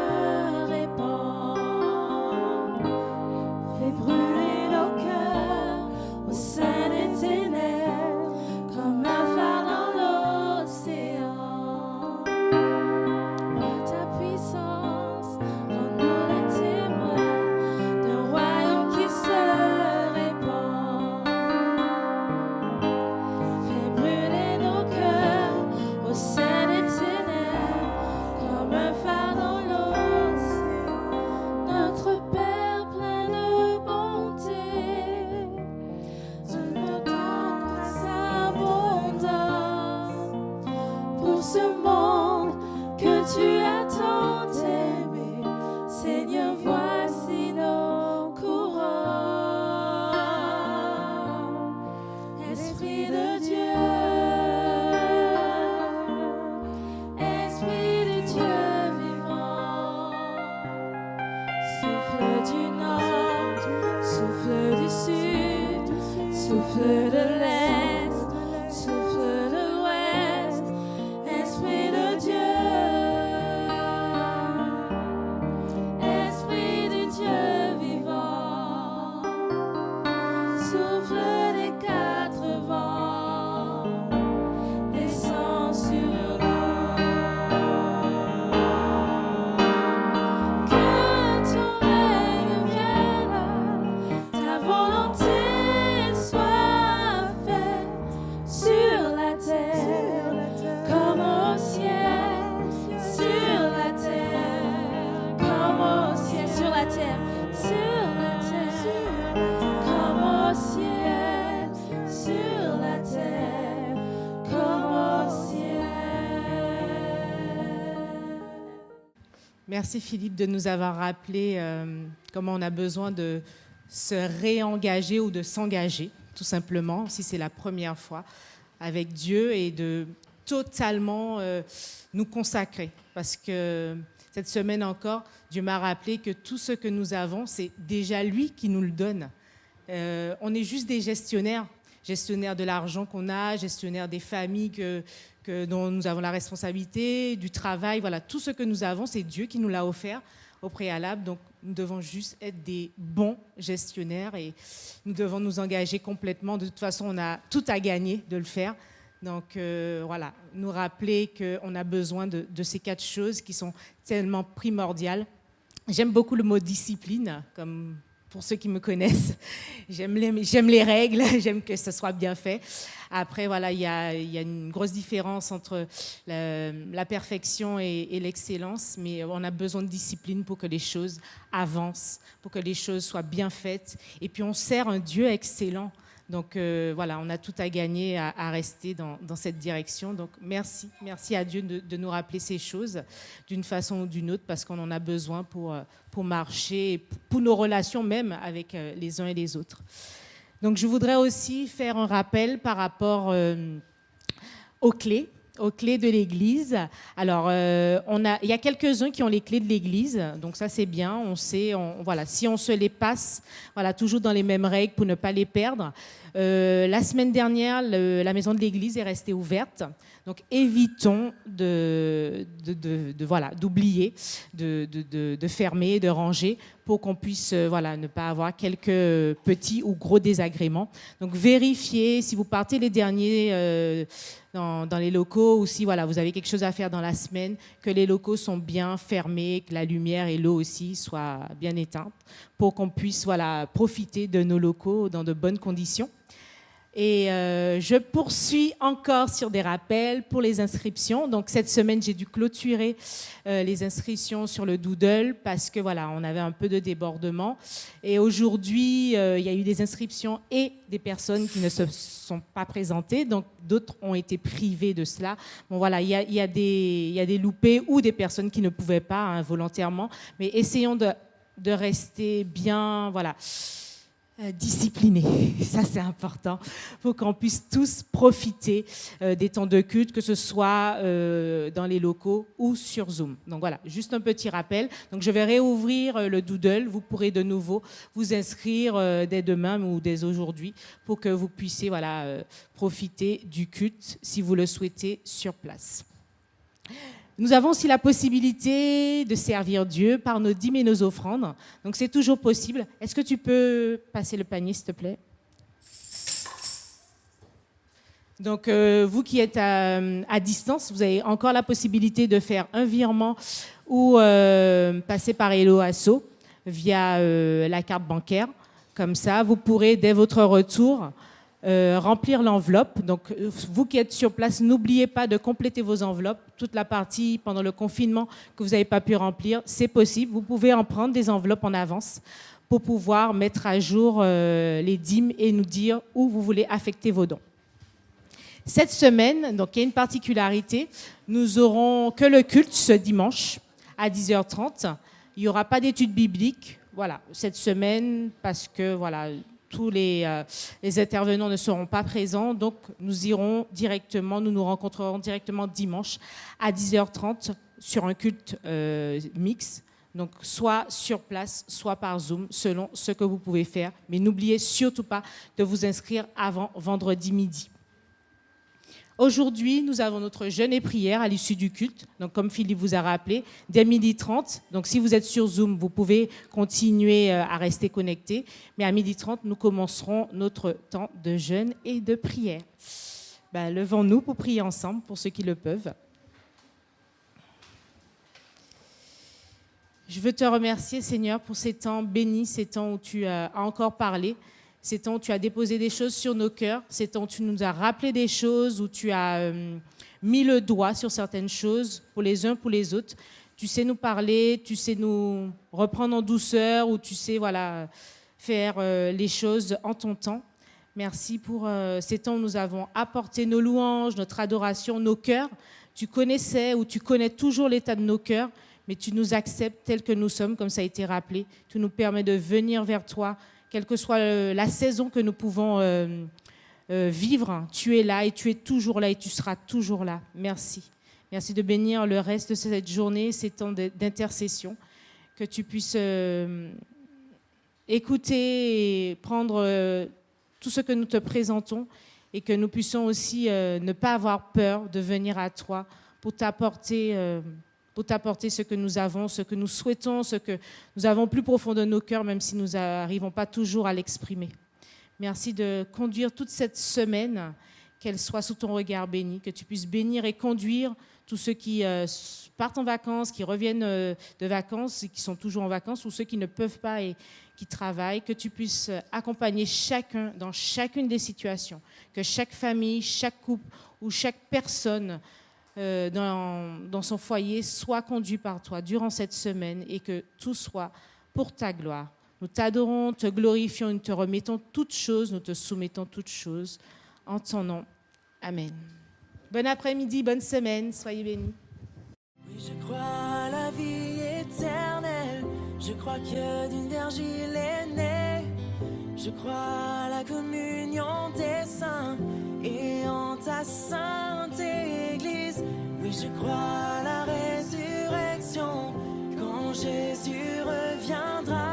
S11: Souffle de l'Est, souffle de l'Ouest, Esprit de Dieu, Esprit du Dieu vivant, souffle des quatre vents, descend sur nous. Que ton règne vienne, ta volonté soit faite sur la terre comme au ciel, sur la terre comme au ciel, sur la terre, sur la terre comme au ciel, sur la terre comme au ciel.
S12: Merci Philippe de nous avoir rappelé comment on a besoin de se réengager ou de s'engager, tout simplement, si c'est la première fois, avec Dieu et de totalement nous consacrer. Parce que cette semaine encore, Dieu m'a rappelé que tout ce que nous avons, c'est déjà lui qui nous le donne. On est juste des gestionnaires de l'argent qu'on a, gestionnaires des familles dont nous avons la responsabilité, du travail. Voilà, tout ce que nous avons, c'est Dieu qui nous l'a offert au préalable. Donc, nous devons juste être des bons gestionnaires et nous devons nous engager complètement. De toute façon, on a tout à gagner de le faire. Donc, voilà, nous rappeler qu'on a besoin de ces 4 choses qui sont tellement primordiales. J'aime beaucoup le mot discipline, comme pour ceux qui me connaissent. J'aime les règles, j'aime que ce soit bien fait. Après, voilà, il y a une grosse différence entre la perfection et l'excellence, mais on a besoin de discipline pour que les choses avancent, pour que les choses soient bien faites. Et puis, on sert un Dieu excellent. Donc, voilà, on a tout à gagner à rester dans cette direction. Donc, merci à Dieu de nous rappeler ces choses d'une façon ou d'une autre, parce qu'on en a besoin pour marcher, pour nos relations même avec les uns et les autres. Donc, je voudrais aussi faire un rappel par rapport aux clés de l'Église. Alors, il y a quelques-uns qui ont les clés de l'Église, donc ça c'est bien. On sait, voilà, si on se les passe, voilà, toujours dans les mêmes règles pour ne pas les perdre. La semaine dernière, la maison de l'Église est restée ouverte, donc évitons d'oublier, de fermer, de ranger, pour qu'on puisse ne pas avoir quelques petits ou gros désagréments. Donc vérifiez si vous partez les derniers dans les locaux, ou si vous avez quelque chose à faire dans la semaine, que les locaux sont bien fermés, que la lumière et l'eau aussi soient bien éteintes, pour qu'on puisse profiter de nos locaux dans de bonnes conditions. Et je poursuis encore sur des rappels pour les inscriptions. Donc cette semaine, j'ai dû clôturer les inscriptions sur le Doodle parce que on avait un peu de débordement. Et aujourd'hui, il y a eu des inscriptions et des personnes qui ne se sont pas présentées. Donc d'autres ont été privées de cela. Bon il y a des loupés ou des personnes qui ne pouvaient pas volontairement. Mais essayons de rester bien, disciplinés, ça c'est important, pour qu'on puisse tous profiter des temps de culte, que ce soit dans les locaux ou sur Zoom. Donc voilà, juste un petit rappel. Donc je vais réouvrir le Doodle, vous pourrez de nouveau vous inscrire dès demain ou dès aujourd'hui pour que vous puissiez profiter du culte si vous le souhaitez sur place. Nous avons aussi la possibilité de servir Dieu par nos dîmes et nos offrandes. Donc, c'est toujours possible. Est-ce que tu peux passer le panier, s'il te plaît? Donc, vous qui êtes à distance, vous avez encore la possibilité de faire un virement ou passer par Hello Asso via la carte bancaire. Comme ça, vous pourrez, dès votre retour, remplir l'enveloppe. Donc, vous qui êtes sur place, n'oubliez pas de compléter vos enveloppes. Toute la partie pendant le confinement que vous n'avez pas pu remplir, c'est possible. Vous pouvez en prendre des enveloppes en avance pour pouvoir mettre à jour les dîmes et nous dire où vous voulez affecter vos dons. Cette semaine, donc, il y a une particularité. Nous aurons que le culte ce dimanche à 10h30. Il n'y aura pas d'études bibliques, cette semaine, parce que, tous les intervenants ne seront pas présents, donc nous nous rencontrerons directement dimanche à 10h30 sur un culte mixte, Donc, soit sur place, soit par Zoom, selon ce que vous pouvez faire. Mais n'oubliez surtout pas de vous inscrire avant vendredi midi. Aujourd'hui, nous avons notre jeûne et prière à l'issue du culte. Donc, comme Philippe vous a rappelé, dès 12h30. Donc, si vous êtes sur Zoom, vous pouvez continuer à rester connecté. Mais à 12h30, nous commencerons notre temps de jeûne et de prière. Levons-nous pour prier ensemble, pour ceux qui le peuvent. Je veux te remercier, Seigneur, pour ces temps bénis, ces temps où tu as encore parlé, ces temps où tu as déposé des choses sur nos cœurs, ces temps où tu nous as rappelé des choses, où tu as mis le doigt sur certaines choses pour les uns, pour les autres. Tu sais nous parler, tu sais nous reprendre en douceur, ou tu sais faire les choses en ton temps. Merci pour ces temps où nous avons apporté nos louanges, notre adoration, nos cœurs. Tu connaissais ou tu connais toujours l'état de nos cœurs, mais tu nous acceptes tels que nous sommes, comme ça a été rappelé. Tu nous permets de venir vers toi, quelle que soit la saison que nous pouvons vivre. Tu es là et tu es toujours là et tu seras toujours là. Merci. Merci de bénir le reste de cette journée, ces temps d'intercession, que tu puisses écouter et prendre tout ce que nous te présentons et que nous puissions aussi ne pas avoir peur de venir à toi pour t'apporter ce que nous avons, ce que nous souhaitons, ce que nous avons plus profond de nos cœurs, même si nous n'arrivons pas toujours à l'exprimer. Merci de conduire toute cette semaine, qu'elle soit sous ton regard béni, que tu puisses bénir et conduire tous ceux qui partent en vacances, qui reviennent de vacances et qui sont toujours en vacances, ou ceux qui ne peuvent pas et qui travaillent, que tu puisses accompagner chacun dans chacune des situations, que chaque famille, chaque couple ou chaque personne dans son foyer soit conduit par toi durant cette semaine et que tout soit pour ta gloire. Nous t'adorons, te glorifions, nous te remettons toutes choses, nous te soumettons toutes choses. En ton nom, amen. Bon après-midi, bonne semaine, soyez bénis.
S1: Oui, je crois à la vie éternelle. Je crois que d'une vierge il est né. Je crois à la communion des saints et en ta sainte Église. Oui, je crois à la résurrection quand Jésus reviendra.